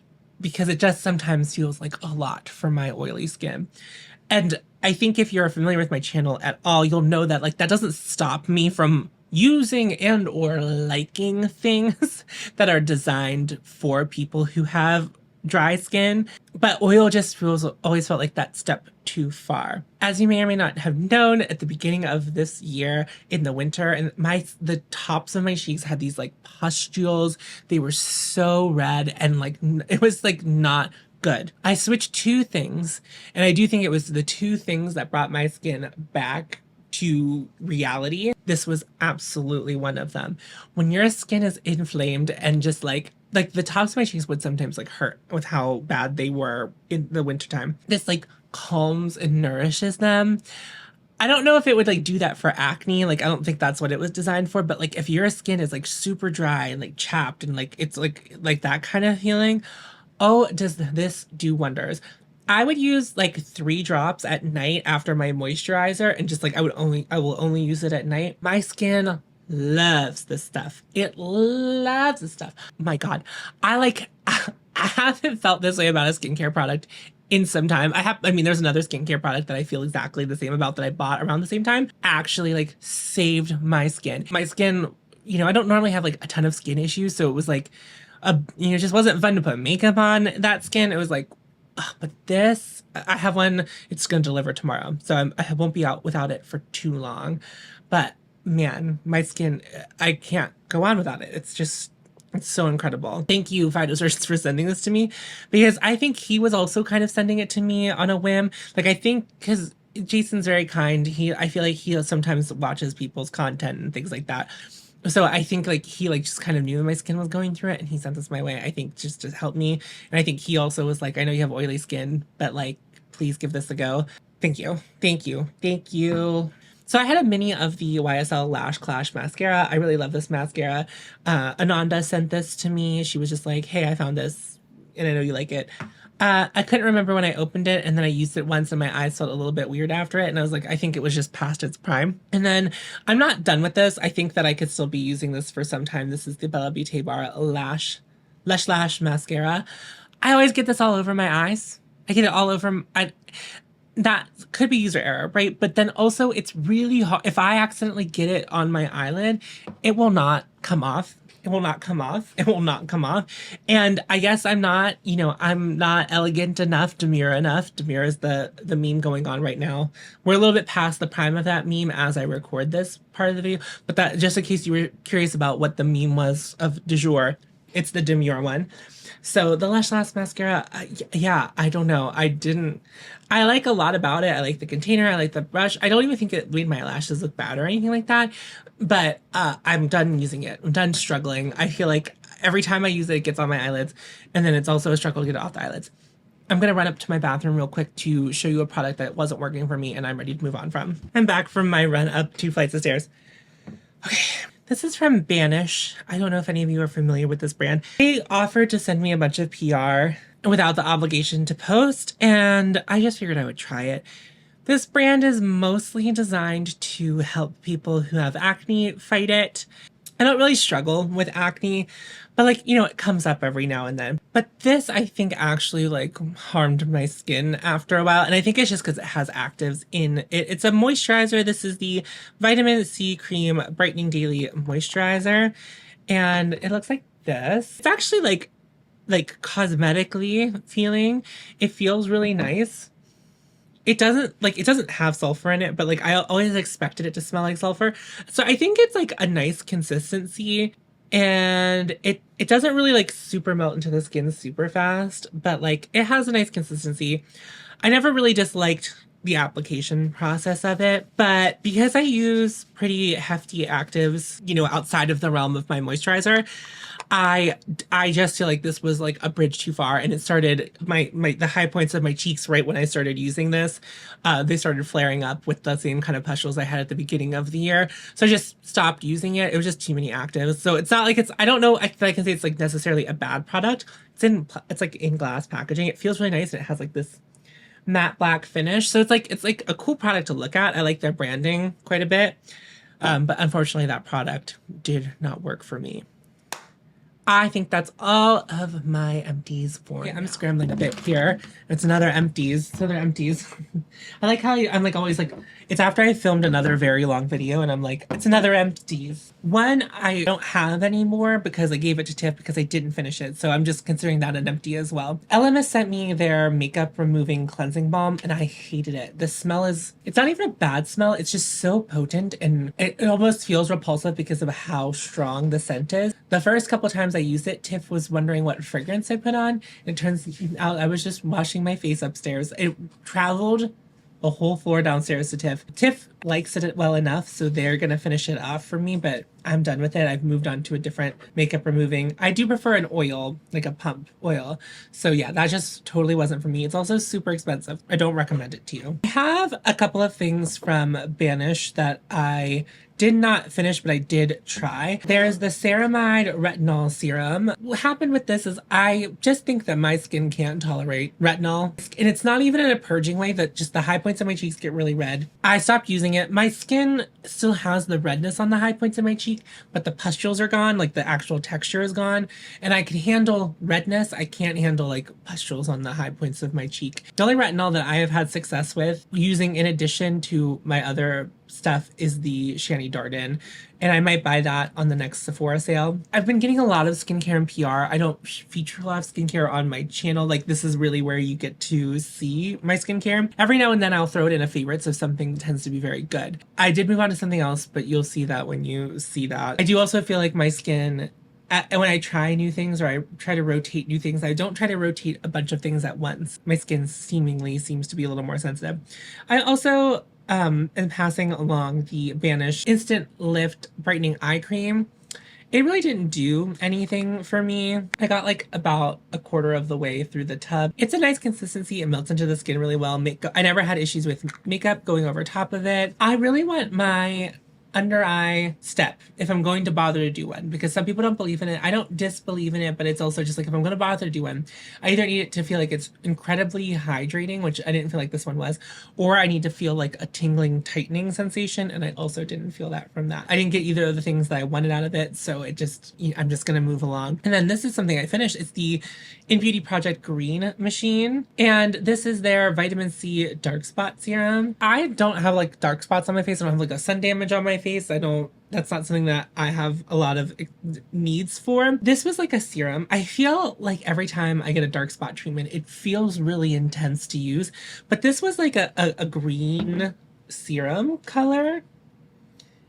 because it just sometimes feels like a lot for my oily skin. And I think if you're familiar with my channel at all, you'll know that like that doesn't stop me from using and or liking things that are designed for people who have dry skin, but oil just always felt like that step too far. As you may or may not have known, at the beginning of this year in the winter, and the tops of my cheeks had these like pustules. They were so red and like it was like not good. I switched two things, and I do think it was the two things that brought my skin back to reality. This was absolutely one of them. When your skin is inflamed and just like the tops of my cheeks would sometimes like hurt with how bad they were in the wintertime. This like calms and nourishes them. I don't know if it would like do that for acne. Like, I don't think that's what it was designed for. But like, if your skin is like super dry and like chapped and like it's like that kind of feeling, oh, does this do wonders? I would use like 3 drops at night after my moisturizer, and just like I will only use it at night. My skin loves this stuff. It loves this stuff. My God, I haven't felt this way about a skincare product in some time. I mean, there's another skincare product that I feel exactly the same about that I bought around the same time. Actually, like saved my skin. My skin, I don't normally have like a ton of skin issues, so it was like, it just wasn't fun to put makeup on that skin. It was like, but this, I have one, it's going to deliver tomorrow. So I won't be out without it for too long. But man, my skin, I can't go on without it. It's so incredible. Thank you, Phytosurgeons, for sending this to me, because I think he was also kind of sending it to me on a whim. Like, I think because Jason's very kind. I feel like he sometimes watches people's content and things like that. So I think like he like just kind of knew my skin was going through it, and he sent this my way, I think just to help me. And I think he also was like, I know you have oily skin, but like, please give this a go. Thank you. Thank you. Thank you. So I had a mini of the YSL Lash Clash mascara. I really love this mascara. Ananda sent this to me. She was just like, hey, I found this and I know you like it. I couldn't remember when I opened it, and then I used it once and my eyes felt a little bit weird after it, and I was like, I think it was just past its prime. And then I'm not done with this. I think that I could still be using this for some time. This is the Bella Beauté Bar Lush Lash Mascara. I always get this all over my eyes. I get it all over. That could be user error, right? But then also it's really hard. If I accidentally get it on my eyelid, it will not come off. It will not come off. It will not come off. And I guess I'm not elegant enough, demure enough. Demure is the meme going on right now. We're a little bit past the prime of that meme as I record this part of the video. But that, just in case you were curious about what the meme was of du jour, it's the demure one. So the Lash mascara, yeah, I don't know. I like a lot about it. I like the container. I like the brush. I don't even think it made my lashes look bad or anything like that. But I'm done using it. I'm done struggling. I feel like every time I use it, it gets on my eyelids. And then it's also a struggle to get it off the eyelids. I'm gonna run up to my bathroom real quick to show you a product that wasn't working for me and I'm ready to move on from. I'm back from my run up 2 flights of stairs. Okay, this is from Banish. I don't know if any of you are familiar with this brand. They offered to send me a bunch of PR without the obligation to post, and I just figured I would try it. This brand is mostly designed to help people who have acne fight it. I don't really struggle with acne, but like, you know, it comes up every now and then. But this, I think, actually like harmed my skin after a while. And I think it's just because it has actives in it. It's a moisturizer. This is the Vitamin C Cream Brightening Daily Moisturizer. And it looks like this. It's actually like cosmetically feeling. It feels really nice. It doesn't have sulfur in it, but like I always expected it to smell like sulfur. So I think it's like a nice consistency, and it doesn't really like super melt into the skin super fast, but like it has a nice consistency. I never really disliked the application process of it, but because I use pretty hefty actives, you know, outside of the realm of my moisturizer, I just feel like this was like a bridge too far, and it started the high points of my cheeks right when I started using this. They started flaring up with the same kind of pustules I had at the beginning of the year. So I just stopped using it. It was just too many actives. So it's not like I don't know if I can say it's like necessarily a bad product. It's like in glass packaging. It feels really nice, and it has like this matte black finish. So it's like a cool product to look at. I like their branding quite a bit. But unfortunately that product did not work for me. I think that's all of my empties for now. I'm scrambling a bit here. It's another empties. It's another empties. I like how I'm like always like, it's after I filmed another very long video and I'm like, it's another empties. One I don't have anymore because I gave it to Tiff because I didn't finish it. So I'm just considering that an empty as well. LMS sent me their makeup removing cleansing balm and I hated it. The smell it's not even a bad smell. It's just so potent and it almost feels repulsive because of how strong the scent is. The first couple times I used it, Tiff was wondering what fragrance I put on. It turns out I was just washing my face upstairs. It traveled a whole floor downstairs to Tiff. Tiff likes it well enough, so they're gonna finish it off for me, but I'm done with it. I've moved on to a different makeup removing. I do prefer an oil, like a pump oil. So yeah, that just totally wasn't for me. It's also super expensive. I don't recommend it to you. I have a couple of things from Banish that I did not finish, but I did try. There's the Ceramide Retinol Serum. What happened with this is I just think that my skin can't tolerate retinol. And it's not even in a purging way, that just the high points of my cheeks get really red. I stopped using it. My skin still has the redness on the high points of my cheek, but the pustules are gone, like the actual texture is gone. And I can handle redness. I can't handle like pustules on the high points of my cheek. The only retinol that I have had success with using in addition to my other stuff is the Shani Darden, and I might buy that on the next Sephora sale. I've been getting a lot of skincare and PR. I don't feature a lot of skincare on my channel. Like, this is really where you get to see my skincare. Every now and then I'll throw it in a favorites if something tends to be very good. I did move on to something else, but you'll see that when you see that. I do also feel like my skin, when I try new things or I try to rotate new things, I don't try to rotate a bunch of things at once. My skin seemingly seems to be a little more sensitive. I also and passing along the Banish Instant Lift Brightening Eye Cream. It really didn't do anything for me. I got like about a quarter of the way through the tub. It's a nice consistency. It melts into the skin really well. I never had issues with makeup going over top of it. I really want my under eye step if I'm going to bother to do one, because some people don't believe in it. I don't disbelieve in it, but it's also just like if I'm going to bother to do one, I either need it to feel like it's incredibly hydrating, which I didn't feel like this one was, or I need to feel like a tingling, tightening sensation, and I also didn't feel that from that. I didn't get either of the things that I wanted out of it, so I'm just going to move along. And then this is something I finished. It's the In Beauty Project Green Machine, and this is their Vitamin C Dark Spot Serum. I don't have like dark spots on my face. I don't have like a sun damage on my face. That's not something that I have a lot of needs for. This was like a serum. I feel like every time I get a dark spot treatment, it feels really intense to use, but this was like a green serum color.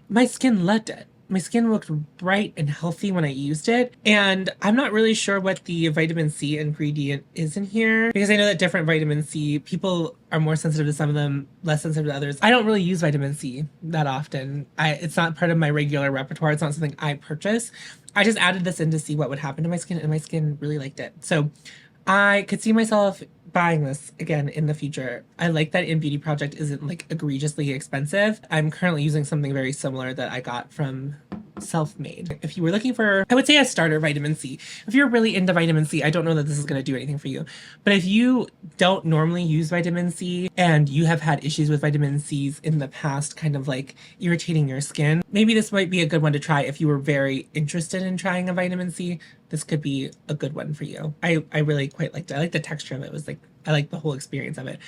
My skin loved it. My skin looked bright and healthy when I used it. And I'm not really sure what the vitamin C ingredient is in here, because I know that different vitamin C, people are more sensitive to some of them, less sensitive to others. I don't really use vitamin C that often. It's not part of my regular repertoire. It's not something I purchase. I just added this in to see what would happen to my skin, and my skin really liked it. So I could see myself buying this again in the future. I like that In Beauty Project isn't like egregiously expensive. I'm currently using something very similar that I got from Self-Made. If you were looking for, I would say a starter vitamin C. If you're really into vitamin C, I don't know that this is going to do anything for you. But if you don't normally use vitamin C and you have had issues with vitamin C's in the past, kind of like irritating your skin, maybe this might be a good one to try if you were very interested in trying a vitamin C. This could be a good one for you. I really quite liked it. I like the texture of it. It was like, I like the whole experience of it.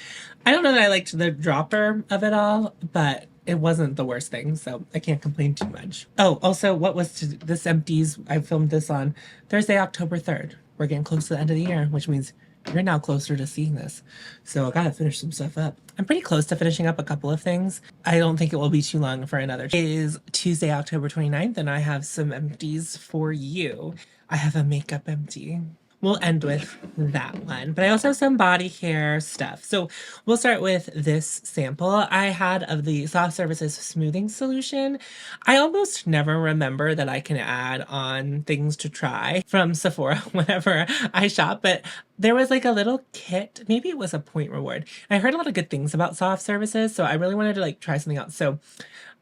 I don't know that I liked the dropper of it all, but it wasn't the worst thing, so I can't complain too much. Oh, also, what was this empties? I filmed this on Thursday, October 3rd. We're getting close to the end of the year, which means you're now closer to seeing this. So I gotta finish some stuff up. I'm pretty close to finishing up a couple of things. I don't think it will be too long for another. It is Tuesday, October 29th, and I have some empties for you. I have a makeup empty. We'll end with that one. But I also have some body care stuff. So we'll start with this sample I had of the Soft Services Smoothing Solution. I almost never remember that I can add on things to try from Sephora whenever I shop, but there was like a little kit. Maybe it was a point reward. I heard a lot of good things about Soft Services, so I really wanted to like try something else. So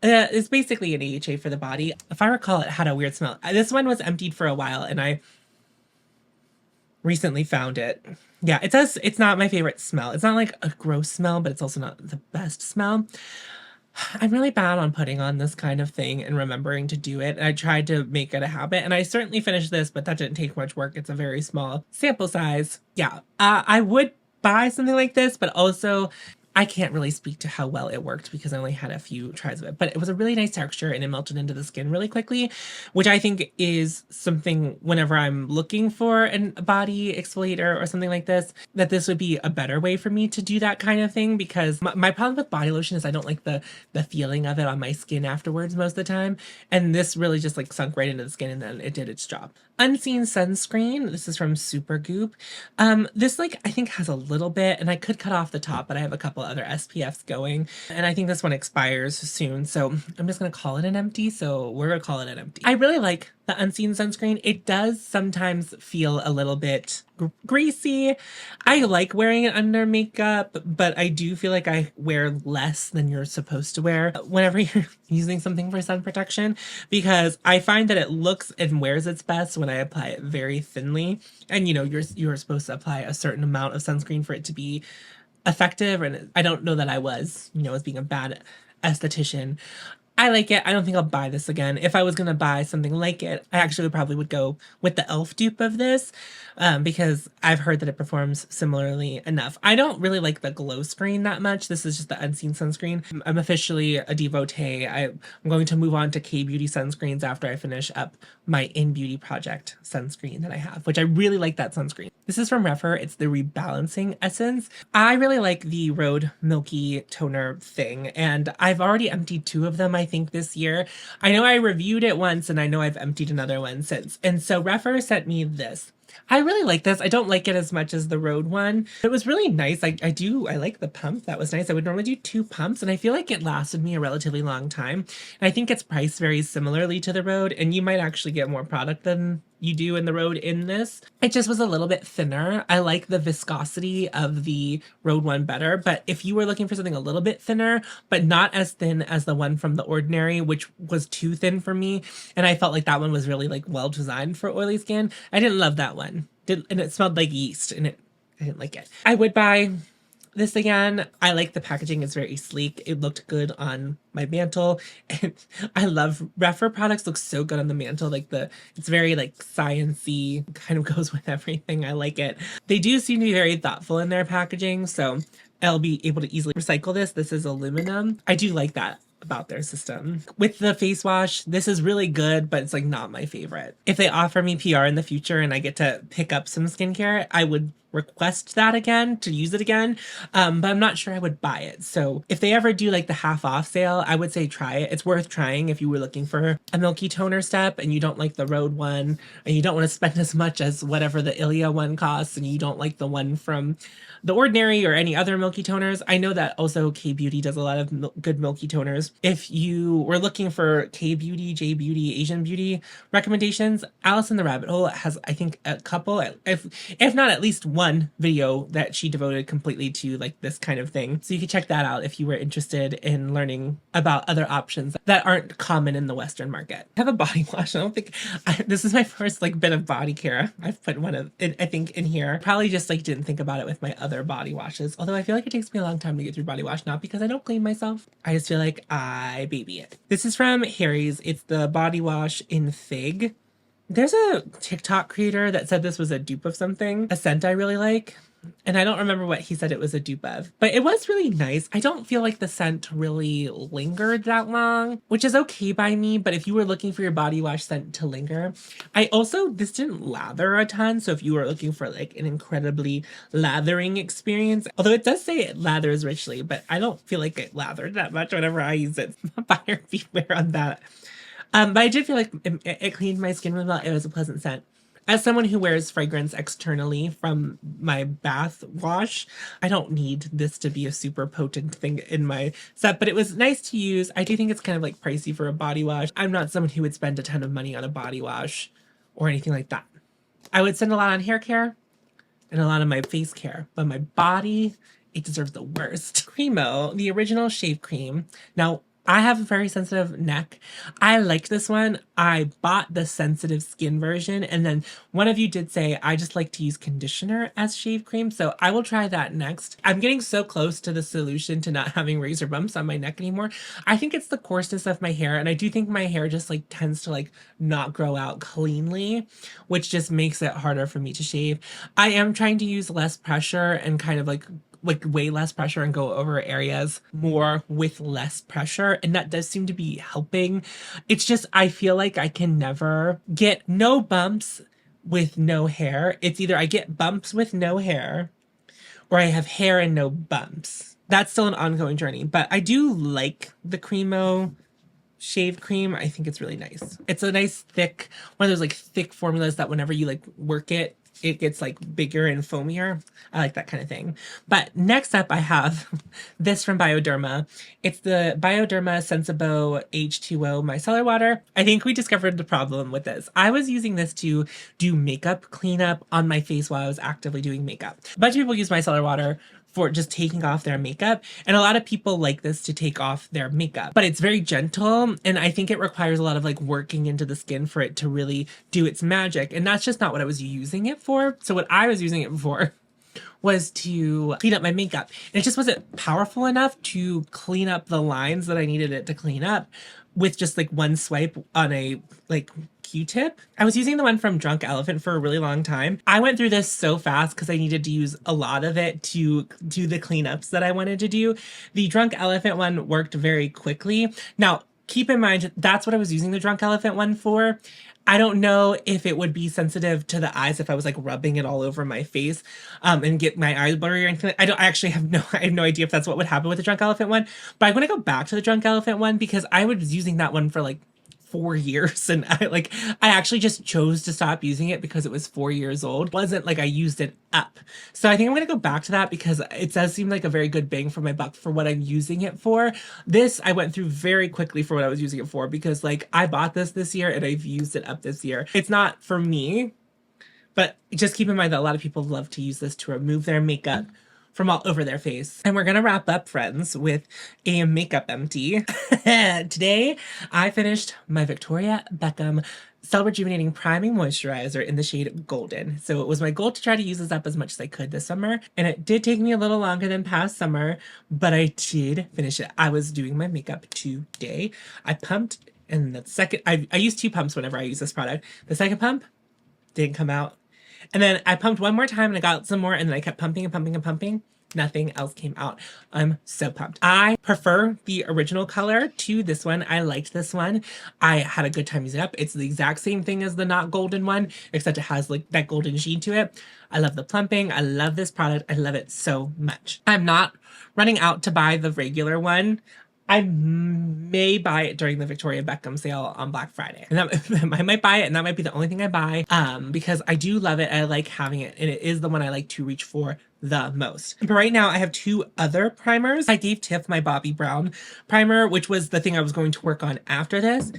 it's basically an AHA for the body. If I recall, it had a weird smell. This one was emptied for a while, and I recently found it. Yeah, it says it's not my favorite smell. It's not like a gross smell, but it's also not the best smell. I'm really bad on putting on this kind of thing and remembering to do it. I tried to make it a habit, and I certainly finished this, but that didn't take much work. It's a very small sample size. Yeah, I would buy something like this, but also I can't really speak to how well it worked because I only had a few tries of it, but it was a really nice texture and it melted into the skin really quickly, which I think is something whenever I'm looking for a body exfoliator or something like this, that this would be a better way for me to do that kind of thing, because my problem with body lotion is I don't like the feeling of it on my skin afterwards most of the time. And this really just like sunk right into the skin and then it did its job. Unseen sunscreen. This is from Supergoop. This like I think has a little bit, and I could cut off the top, but I have a couple other SPFs going, and I think this one expires soon, so I'm just gonna call it an empty. So we're gonna call it an empty. I really like the Unseen sunscreen. It does sometimes feel a little bit greasy. I like wearing it under makeup, but I do feel like I wear less than you're supposed to wear whenever you're using something for sun protection, because I find that it looks and wears its best when I apply it very thinly. And you know, you're supposed to apply a certain amount of sunscreen for it to be effective, and I don't know that I was, you know, as being a bad esthetician. I like it. I don't think I'll buy this again. If I was going to buy something like it, I actually probably would go with the e.l.f. dupe of this, because I've heard that it performs similarly enough. I don't really like the glow screen that much. This is just the Unseen sunscreen. I'm officially a devotee. I'm going to move on to K-Beauty sunscreens after I finish up my In Beauty Project sunscreen that I have, which I really like that sunscreen. This is from Refer. It's the Rebalancing Essence. I really like the Rhode Milky Toner thing, and I've already emptied 2 of them, I think, this year. I know I reviewed it once, and I know I've emptied another one since. And so Refer sent me this. I really like this. I don't like it as much as the Rhode one. It was really nice. I like the pump. That was nice. I would normally do 2 pumps, and I feel like it lasted me a relatively long time. And I think it's priced very similarly to the Rhode, and you might actually get more product than you do in the Rhode in this. It just was a little bit thinner. I like the viscosity of the Rhode one better, but if you were looking for something a little bit thinner, but not as thin as the one from The Ordinary, which was too thin for me, and I felt like that one was really like well designed for oily skin, I didn't love that one. And it smelled like yeast, and I didn't like it. I would buy this again. I like the packaging. It's very sleek. It looked good on my mantle, and I love Refer products. Look so good on the mantle. Like it's very like science-y, kind of goes with everything. I like it. They do seem to be very thoughtful in their packaging, so I'll be able to easily recycle this. This is aluminum. I do like that about their system. With the face wash, this is really good, but it's like not my favorite. If they offer me PR in the future and I get to pick up some skincare, I would request that again to use it again, but I'm not sure I would buy it. So if they ever do like the half off sale, I would say try it. It's worth trying if you were looking for a milky toner step and you don't like the Rhode one, and you don't want to spend as much as whatever the Ilia one costs, and you don't like the one from The Ordinary or any other milky toners. I know that also K-Beauty does a lot of good milky toners. If you were looking for K-Beauty, J-Beauty, Asian Beauty recommendations, Alice in the Rabbit Hole has, I think, a couple, if not at least one video that she devoted completely to like this kind of thing. So you can check that out if you were interested in learning about other options that aren't common in the Western market. I have a body wash. I don't think this is my first like bit of body care. I've put one of it, I think, in here. Probably just like didn't think about it with my other body washes. Although I feel like it takes me a long time to get through body wash, not because I don't clean myself. I just feel like I baby it. This is from Harry's. It's the body wash in Fig. There's a TikTok creator that said this was a dupe of something, a scent I really like. And I don't remember what he said it was a dupe of, but it was really nice. I don't feel like the scent really lingered that long, which is okay by me. But if you were looking for your body wash scent to linger, this didn't lather a ton. So if you were looking for like an incredibly lathering experience, although it does say it lathers richly, but I don't feel like it lathered that much whenever I use it. Buyer beware on that. But I did feel like it cleaned my skin really well. It was a pleasant scent. As someone who wears fragrance externally from my bath wash, I don't need this to be a super potent thing in my set, but it was nice to use. I do think it's kind of like pricey for a body wash. I'm not someone who would spend a ton of money on a body wash or anything like that. I would spend a lot on hair care and a lot on my face care, but my body, it deserves the worst. Cremo, the original shave cream. Now, I have a very sensitive neck. I liked this one. I bought the sensitive skin version, and then one of you did say I just like to use conditioner as shave cream, so I will try that next. I'm getting so close to the solution to not having razor bumps on my neck anymore. I think it's the coarseness of my hair, and I do think my hair just like tends to like not grow out cleanly, which just makes it harder for me to shave. I am trying to use less pressure and kind of like way less pressure and go over areas more with less pressure, and that does seem to be helping. It's just I feel like I can never get no bumps with no hair. It's either I get bumps with no hair or I have hair and no bumps. That's still an ongoing journey, but I do like the Cremo shave cream. I think it's really nice. It's a nice thick, one of those like thick formulas that whenever you like work it, it gets like bigger and foamier. I like that kind of thing. But next up I have this from Bioderma. It's the Bioderma Sensibo H2O micellar water. I think we discovered the problem with this. I was using this to do makeup cleanup on my face while I was actively doing makeup. A bunch of people use micellar water for just taking off their makeup, and a lot of people like this to take off their makeup, but it's very gentle, and I think it requires a lot of like working into the skin for it to really do its magic, and that's just not what I was using it for. So what I was using it for was to clean up my makeup, and it just wasn't powerful enough to clean up the lines that I needed it to clean up with just like one swipe on a like Q-tip. I was using the one from Drunk Elephant for a really long time. I went through this so fast because I needed to use a lot of it to do the cleanups that I wanted to do. The Drunk Elephant one worked very quickly. Now, keep in mind, that's what I was using the Drunk Elephant one for. I don't know if it would be sensitive to the eyes if I was like rubbing it all over my face and get my eyes blurry or anything. I have no idea if that's what would happen with the Drunk Elephant one, but I want to go back to the Drunk Elephant one because I was using that one for like 4 years, and I actually just chose to stop using it because it was 4 years old. It wasn't like I used it up. So I think I'm going to go back to that because it does seem like a very good bang for my buck for what I'm using it for. This I went through very quickly for what I was using it for because like I bought this year and I've used it up this year. It's not for me, but just keep in mind that a lot of people love to use this to remove their makeup from all over their face. And we're gonna wrap up, friends, with a makeup empty. Today, I finished my Victoria Beckham Cell Rejuvenating Priming Moisturizer in the shade Golden. So it was my goal to try to use this up as much as I could this summer. And it did take me a little longer than past summer, but I did finish it. I was doing my makeup today. I pumped, and the second, I use 2 pumps whenever I use this product. The second pump didn't come out. And then I pumped one more time and I got some more, and then I kept pumping and pumping and pumping. Nothing else came out. I'm so pumped. I prefer the original color to this one. I liked this one. I had a good time using it up. It's the exact same thing as the not golden one, except it has like that golden sheen to it. I love the plumping. I love this product. I love it so much. I'm not running out to buy the regular one. I may buy it during the Victoria Beckham sale on Black Friday. And I might buy it, and that might be the only thing I buy because I do love it. I like having it, and it is the one I like to reach for the most. But right now I have 2 other primers. I gave Tiff my Bobbi Brown primer, which was the thing I was going to work on after this.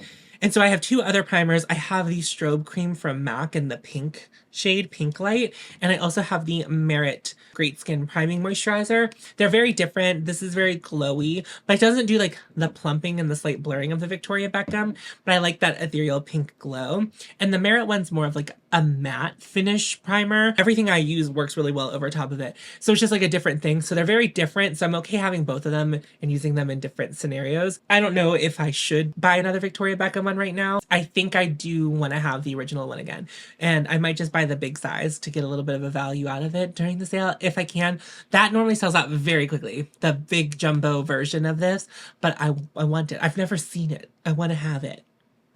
And so I have two other primers. I have the Strobe Cream from MAC in the pink shade, Pink Light, and I also have the Merit Great Skin Priming Moisturizer. They're very different. This is very glowy, but it doesn't do like the plumping and the slight blurring of the Victoria Beckham, but I like that ethereal pink glow. And the Merit one's more of like a matte finish primer. Everything I use works really well over top of it. So it's just like a different thing. So they're very different. So I'm okay having both of them and using them in different scenarios. I don't know if I should buy another Victoria Beckham one right now. I think I do want to have the original one again. And I might just buy the big size to get a little bit of a value out of it during the sale if I can. That normally sells out very quickly, the big jumbo version of this, but I want it. I've never seen it. I want to have it.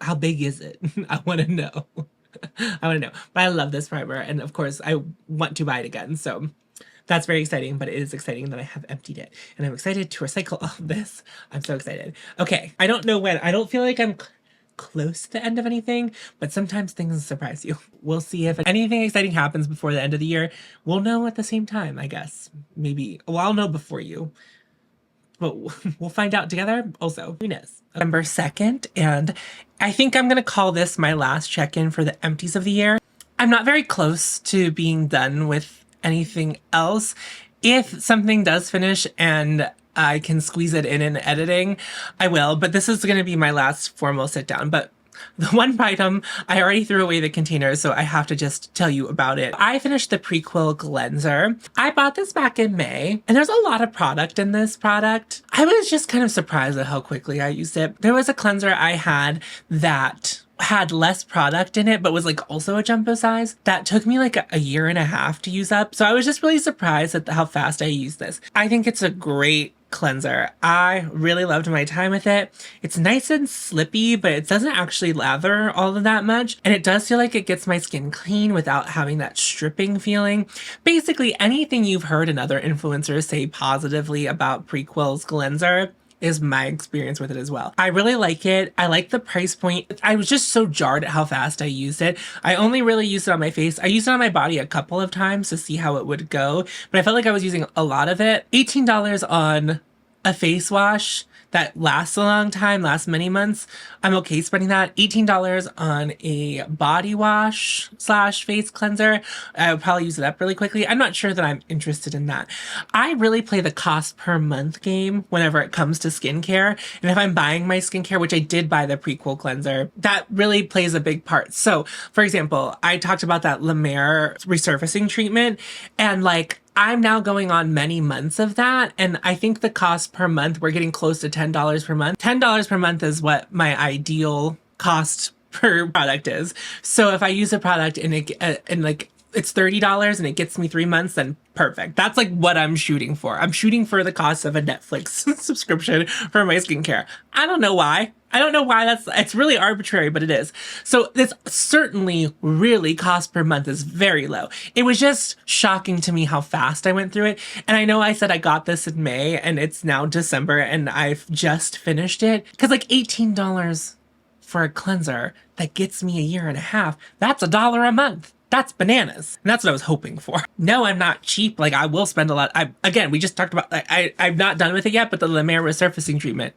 How big is it? I want to know. I want to know. But I love this primer, and of course I want to buy it again. So that's very exciting, but it is exciting that I have emptied it. And I'm excited to recycle all of this. I'm so excited. Okay, I don't know when. I don't feel like I'm close to the end of anything, but sometimes things surprise you. We'll see if anything exciting happens before the end of the year. We'll know at the same time, I guess. Maybe. Well, I'll know before you. But we'll find out together. Also, who knows? November 2nd, and I think I'm going to call this my last check-in for the empties of the year. I'm not very close to being done with anything else. If something does finish and I can squeeze it in editing, I will, but this is going to be my last formal sit down. But the one item, I already threw away the container, so I have to just tell you about it. I finished the Prequel Cleanser. I bought this back in May, and there's a lot of product in this product. I was just kind of surprised at how quickly I used it. There was a cleanser I had that had less product in it, but was like also a jumbo size. That took me like a year and a half to use up. So I was just really surprised at how fast I used this. I think it's a great cleanser. I really loved my time with it. It's nice and slippy, but it doesn't actually lather all of that much. And it does feel like it gets my skin clean without having that stripping feeling. Basically, anything you've heard another influencers say positively about Prequel's cleanser is my experience with it as well. I really like it. I like the price point. I was just so jarred at how fast I used it. I only really used it on my face. I used it on my body a couple of times to see how it would go, but I felt like I was using a lot of it. $18 on a face wash that lasts a long time, lasts many months. I'm okay spending that. $18 on a body wash / face cleanser. I would probably use it up really quickly. I'm not sure that I'm interested in that. I really play the cost per month game whenever it comes to skincare. And if I'm buying my skincare, which I did buy the Prequel cleanser, that really plays a big part. So for example, I talked about that La Mer resurfacing treatment, and like, I'm now going on many months of that, and I think the cost per month, we're getting close to $10 per month. $10 per month is what my ideal cost per product is. So if I use a product and it's $30 and it gets me 3 months, then perfect. That's like what I'm shooting for. I'm shooting for the cost of a Netflix subscription for my skincare. I don't know why. It's really arbitrary, but it is. So this certainly really cost per month is very low. It was just shocking to me how fast I went through it. And I know I said I got this in May and it's now December and I've just finished it. Cause like $18 for a cleanser that gets me a year and a half, that's $1 a month. That's bananas. And that's what I was hoping for. No, I'm not cheap. Like I will spend a lot. Again, we just talked about, I'm not done with it yet, but the La Mer resurfacing treatment,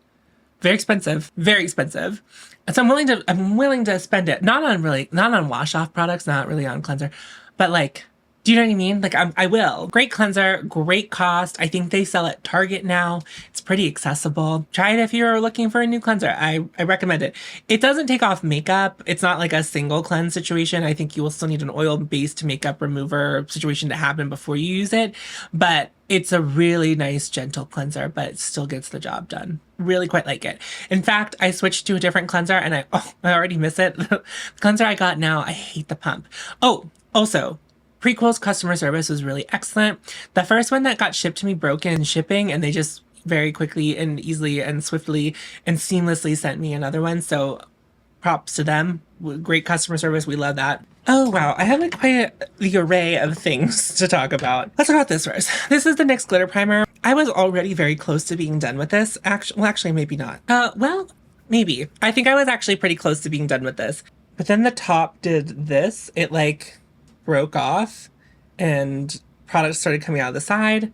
very expensive, very expensive. And so I'm willing to spend it. Not on wash off products, not really on cleanser, but like, do you know what I mean? Like I will. Great cleanser, great cost. I think they sell at Target now. It's pretty accessible. Try it if you're looking for a new cleanser. I recommend it. It doesn't take off makeup. It's not like a single cleanse situation. I think you will still need an oil-based makeup remover situation to happen before you use it. But it's a really nice, gentle cleanser, but it still gets the job done. Really quite like it. In fact, I switched to a different cleanser and I already miss it. The cleanser I got now, I hate the pump. Oh, also, Prequel's customer service was really excellent. The first one that got shipped to me broke in shipping, and they just very quickly and easily and swiftly and seamlessly sent me another one. So props to them. Great customer service. We love that. Oh, wow. I have like quite the array of things to talk about. Let's talk about this first. This is the NYX Glitter Primer. I was already very close to being done with this. Actually, maybe not. Well, maybe. I think I was actually pretty close to being done with this. But then the top did this. It like broke off and products started coming out of the side.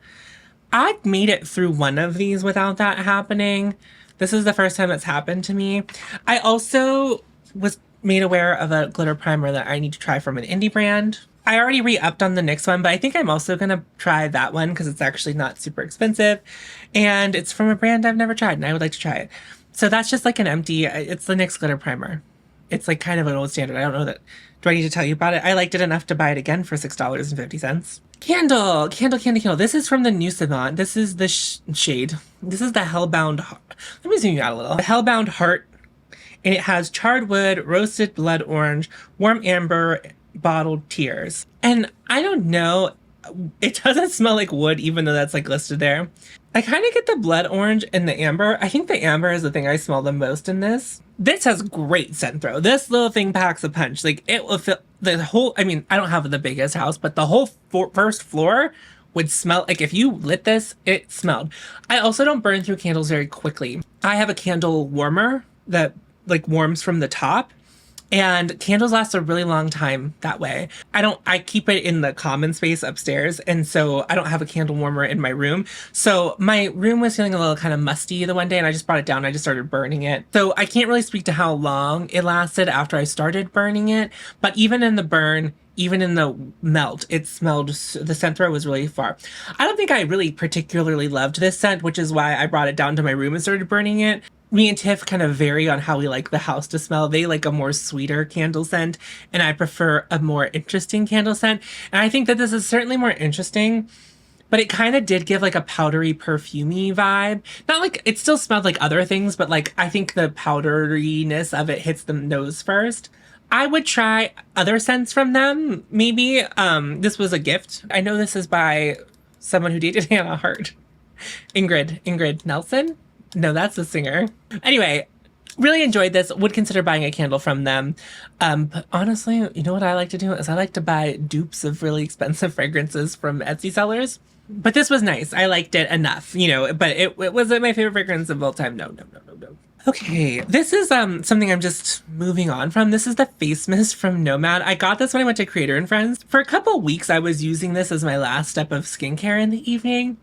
I made it through one of these without that happening. This is the first time it's happened to me. I also was made aware of a glitter primer that I need to try from an indie brand. I already re-upped on the NYX one, but I think I'm also going to try that one because it's actually not super expensive. And it's from a brand I've never tried and I would like to try it. So that's just like an empty, it's the NYX glitter primer. It's like kind of an old standard. I don't know that. Do I need to tell you about it? I liked it enough to buy it again for $6.50. Candle. This is from the New Savant. This is the shade. This is the Hellbound. Let me zoom you out a little. The Hellbound Heart. And it has charred wood, roasted blood orange, warm amber, bottled tears. And I don't know. It doesn't smell like wood, even though that's like listed there. I kind of get the blood orange and the amber. I think the amber is the thing I smell the most in this. This has great scent throw. This little thing packs a punch. Like it will fill the whole, I mean, I don't have the biggest house, but the whole first floor would smell like if you lit this, it smelled. I also don't burn through candles very quickly. I have a candle warmer that like warms from the top. And candles last a really long time that way. I keep it in the common space upstairs. And so I don't have a candle warmer in my room. So my room was feeling a little kind of musty the one day and I just brought it down and I just started burning it. So I can't really speak to how long it lasted after I started burning it. But even in the burn, even in the melt, it smelled, the scent throw was really far. I don't think I really particularly loved this scent, which is why I brought it down to my room and started burning it. Me and Tiff kind of vary on how we like the house to smell. They like a more sweeter candle scent, and I prefer a more interesting candle scent. And I think that this is certainly more interesting, but it kind of did give like a powdery, perfumey vibe. Not like, it still smelled like other things, but like I think the powderiness of it hits the nose first. I would try other scents from them, maybe. This was a gift. I know this is by someone who dated Hannah Hart. Ingrid Nelson? No, that's the singer. Anyway, really enjoyed this. Would consider buying a candle from them. But honestly, you know what I like to do is I like to buy dupes of really expensive fragrances from Etsy sellers. But this was nice. I liked it enough, you know, but it wasn't my favorite fragrance of all time. No. Okay, this is something I'm just moving on from. This is the face mist from Nomad. I got this when I went to Creator and Friends. For a couple weeks, I was using this as my last step of skincare in the evening.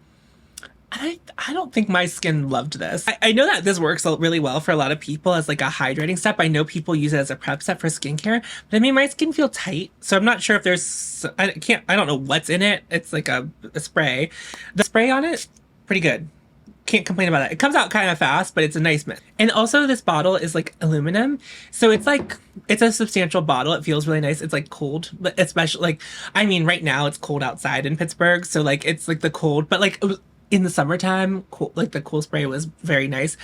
And I don't think my skin loved this. I know that this works really well for a lot of people as like a hydrating step. I know people use it as a prep step for skincare, but it made my skin feel tight. So I'm not sure if there's, I don't know what's in it. It's like a spray. The spray on it, pretty good. Can't complain about it. It comes out kind of fast, but it's a nice mist. And also this bottle is like aluminum. So it's like, it's a substantial bottle. It feels really nice. It's like cold, but especially like, I mean, right now it's cold outside in Pittsburgh. So like, it's like the cold, but like, in the summertime, cool, like the cool spray was very nice.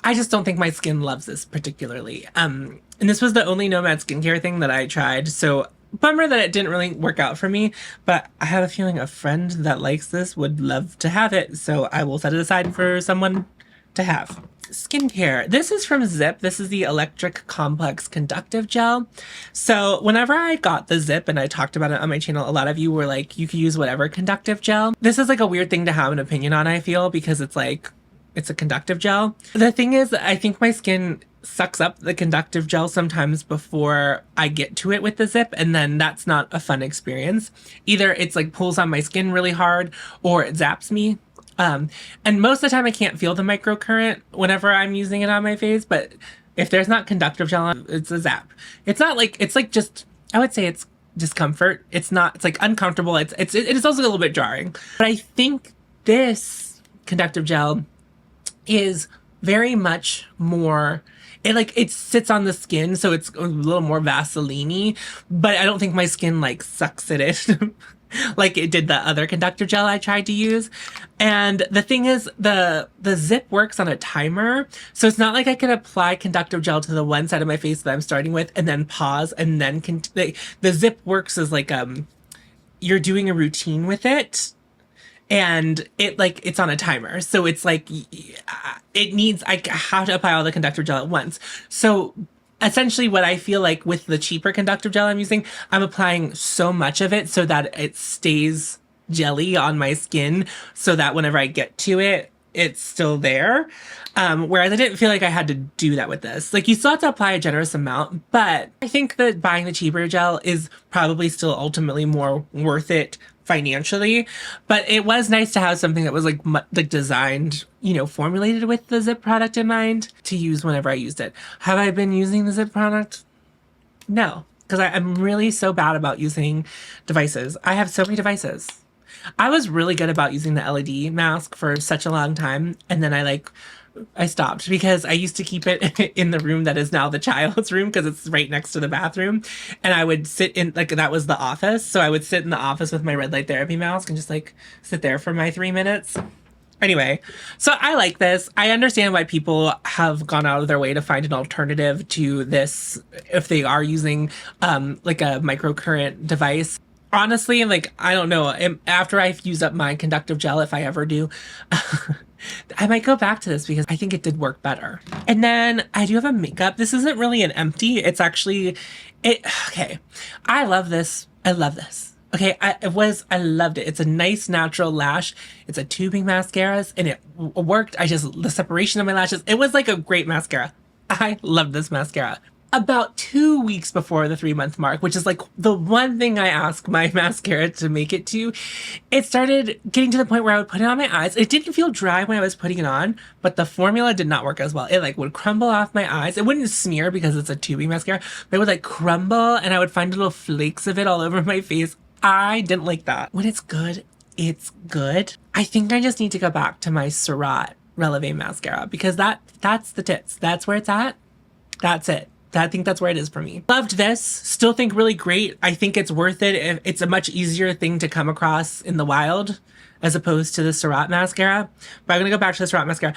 I just don't think my skin loves this particularly. And this was the only Nomad skincare thing that I tried. So bummer that it didn't really work out for me, but I have a feeling a friend that likes this would love to have it. So I will set it aside for someone to have. Skincare. This is from Zip. This is the Electric Complex Conductive Gel. So whenever I got the Zip and I talked about it on my channel, a lot of you were like, you can use whatever conductive gel. This is like a weird thing to have an opinion on, I feel, because it's like, it's a conductive gel. The thing is, I think my skin sucks up the conductive gel sometimes before I get to it with the Zip, and then that's not a fun experience. Either it's like pulls on my skin really hard or it zaps me. And most of the time I can't feel the microcurrent whenever I'm using it on my face, but if there's not conductive gel on, it's a zap. It's not like, it's like just, I would say it's discomfort. It's not, it's like uncomfortable. It is also a little bit jarring, but I think this conductive gel is very much more, it sits on the skin, so it's a little more Vaseline-y, but I don't think my skin like sucks at it like it did the other conductive gel I tried to use. And the thing is, the Zip works on a timer, so it's not like I could apply conductive gel to the one side of my face that I'm starting with and then pause and then the Zip works as like you're doing a routine with it. And it's on a timer. So it's like, it needs, I have to apply all the conductive gel at once. So essentially what I feel like with the cheaper conductive gel I'm using, I'm applying so much of it so that it stays jelly on my skin so that whenever I get to it, it's still there. Whereas I didn't feel like I had to do that with this. Like you still have to apply a generous amount, but I think that buying the cheaper gel is probably still ultimately more worth it financially, but it was nice to have something that was like like designed, you know, formulated with the Zip product in mind to use whenever I used it. Have I been using the Zip product? No, because I'm really so bad about using devices. I have so many devices. I was really good about using the LED mask for such a long time, and then I stopped because I used to keep it in the room that is now the child's room because it's right next to the bathroom. And I would sit in, like, that was the office. So I would sit in the office with my red light therapy mask and just like sit there for my 3 minutes. Anyway, so I like this. I understand why people have gone out of their way to find an alternative to this if they are using like a microcurrent device. Honestly, like, I don't know. After I've used up my conductive gel, if I ever do, I might go back to this because I think it did work better. And then I do have a makeup. This isn't really an empty. It's actually, okay. I love this. I love this. Okay, I loved it. It's a nice natural lash. It's a tubing mascara and it worked. The separation of my lashes, it was like a great mascara. I love this mascara. About 2 weeks before the 3-month mark, which is like the one thing I ask my mascara to make it to, it started getting to the point where I would put it on my eyes. It didn't feel dry when I was putting it on, but the formula did not work as well. It like would crumble off my eyes. It wouldn't smear because it's a tubing mascara, but it would like crumble and I would find little flakes of it all over my face. I didn't like that. When it's good, it's good. I think I just need to go back to my Surratt Releve mascara because that's the tits. That's where it's at. That's it. I think that's where it is for me. Loved this. Still think really great. I think it's worth it. It's a much easier thing to come across in the wild as opposed to the Surratt mascara. But I'm going to go back to the Surratt mascara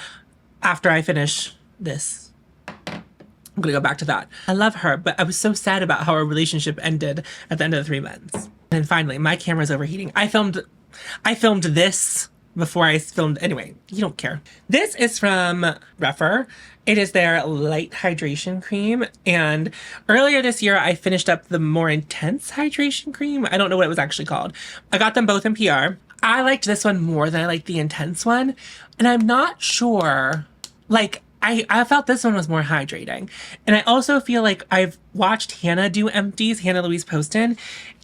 after I finish this. I'm going to go back to that. I love her, but I was so sad about how our relationship ended at the end of the 3 months. And finally, my camera's overheating. I filmed this before I filmed. Anyway, you don't care. This is from Rephr. It is their light hydration cream. And earlier this year, I finished up the more intense hydration cream. I don't know what it was actually called. I got them both in PR. I liked this one more than I liked the intense one. And I'm not sure, like, I felt this one was more hydrating. And I also feel like I've watched Hannah do empties, Hannah Louise Poston,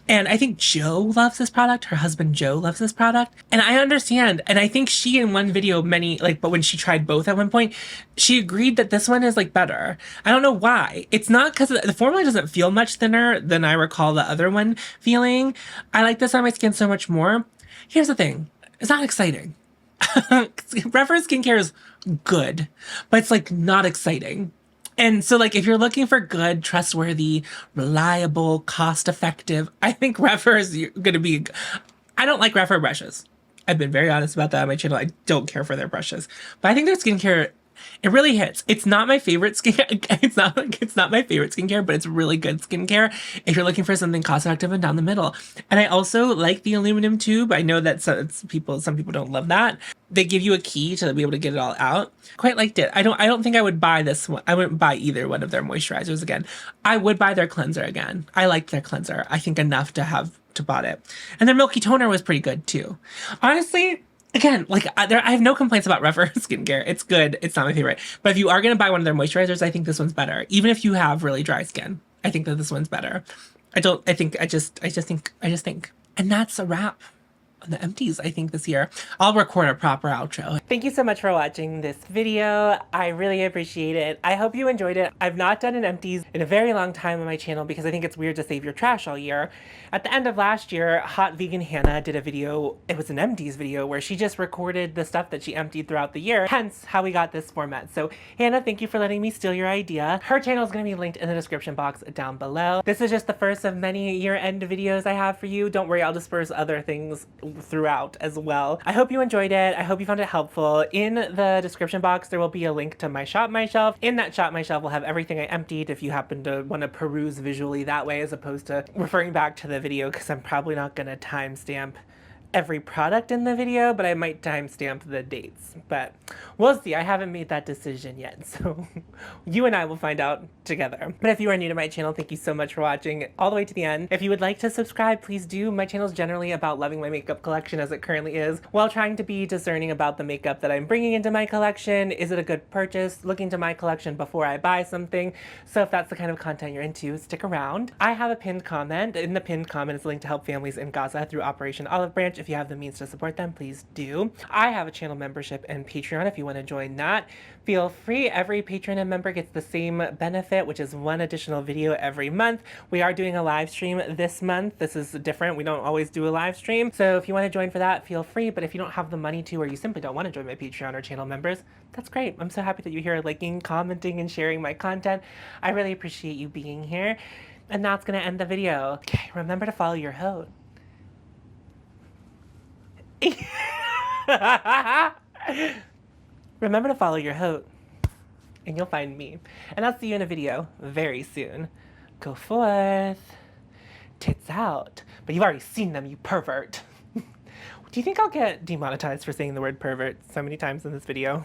and I think Joe loves this product. Her husband Joe loves this product. And I understand. And I think she in one video, but when she tried both at one point, she agreed that this one is like better. I don't know why. It's not because the formula doesn't feel much thinner than I recall the other one feeling. I like this on my skin so much more. Here's the thing. It's not exciting. Rephr skincare is good, but it's like not exciting. And so, like, if you're looking for good, trustworthy, reliable, cost-effective, I think Rephr is going to be... I don't like Rephr brushes. I've been very honest about that on my channel. I don't care for their brushes. But I think their skincare, it really hits. It's not my favorite skincare. It's not my favorite skincare, but it's really good skincare if you're looking for something cost-effective and down the middle. And I also like the aluminum tube. I know that some people don't love that. They give you a key to be able to get it all out. Quite liked it. I don't think I would buy this one. I wouldn't buy either one of their moisturizers again. I would buy their cleanser again. I liked their cleanser. I think enough to bought it. And their milky toner was pretty good too. Honestly, again, like I have no complaints about Rephr skincare. It's good. It's not my favorite. But if you are going to buy one of their moisturizers, I think this one's better. Even if you have really dry skin, I think that this one's better. I just think. And that's a wrap on the empties, I think, this year. I'll record a proper outro. Thank you so much for watching this video. I really appreciate it. I hope you enjoyed it. I've not done an empties in a very long time on my channel because I think it's weird to save your trash all year. At the end of last year, Hot Vegan Hannah did a video, it was an empties video, where she just recorded the stuff that she emptied throughout the year, hence how we got this format. So Hannah, thank you for letting me steal your idea. Her channel is going to be linked in the description box down below. This is just the first of many year-end videos I have for you. Don't worry, I'll disperse other things throughout as well. I hope you enjoyed it. I hope you found it helpful. In the description box, there will be a link to my Shop My Shelf. In that Shop My Shelf will have everything I emptied if you happen to want to peruse visually that way as opposed to referring back to the video, because I'm probably not going to timestamp every product in the video, but I might timestamp the dates. But we'll see. I haven't made that decision yet, so you and I will find out together. But if you are new to my channel, thank you so much for watching all the way to the end. If you would like to subscribe, please do. My channel is generally about loving my makeup collection as it currently is, while trying to be discerning about the makeup that I'm bringing into my collection. Is it a good purchase? Looking to my collection before I buy something. So if that's the kind of content you're into, stick around. I have a pinned comment. In the pinned comment is a link to help families in Gaza through Operation Olive Branch. If you have the means to support them, please do. I have a channel membership and Patreon if you want to join that. Feel free. Every patron and member gets the same benefit, which is one additional video every month. We are doing a live stream this month. This is different. We don't always do a live stream. So if you want to join for that, feel free. But if you don't have the money to, or you simply don't want to join my Patreon or channel members, that's great. I'm so happy that you're here liking, commenting, and sharing my content. I really appreciate you being here. And that's going to end the video. Okay, remember to follow your hoe. Remember to follow your hoe, and you'll find me. And I'll see you in a video very soon. Go forth. Tits out. But you've already seen them, you pervert. Do you think I'll get demonetized for saying the word pervert so many times in this video?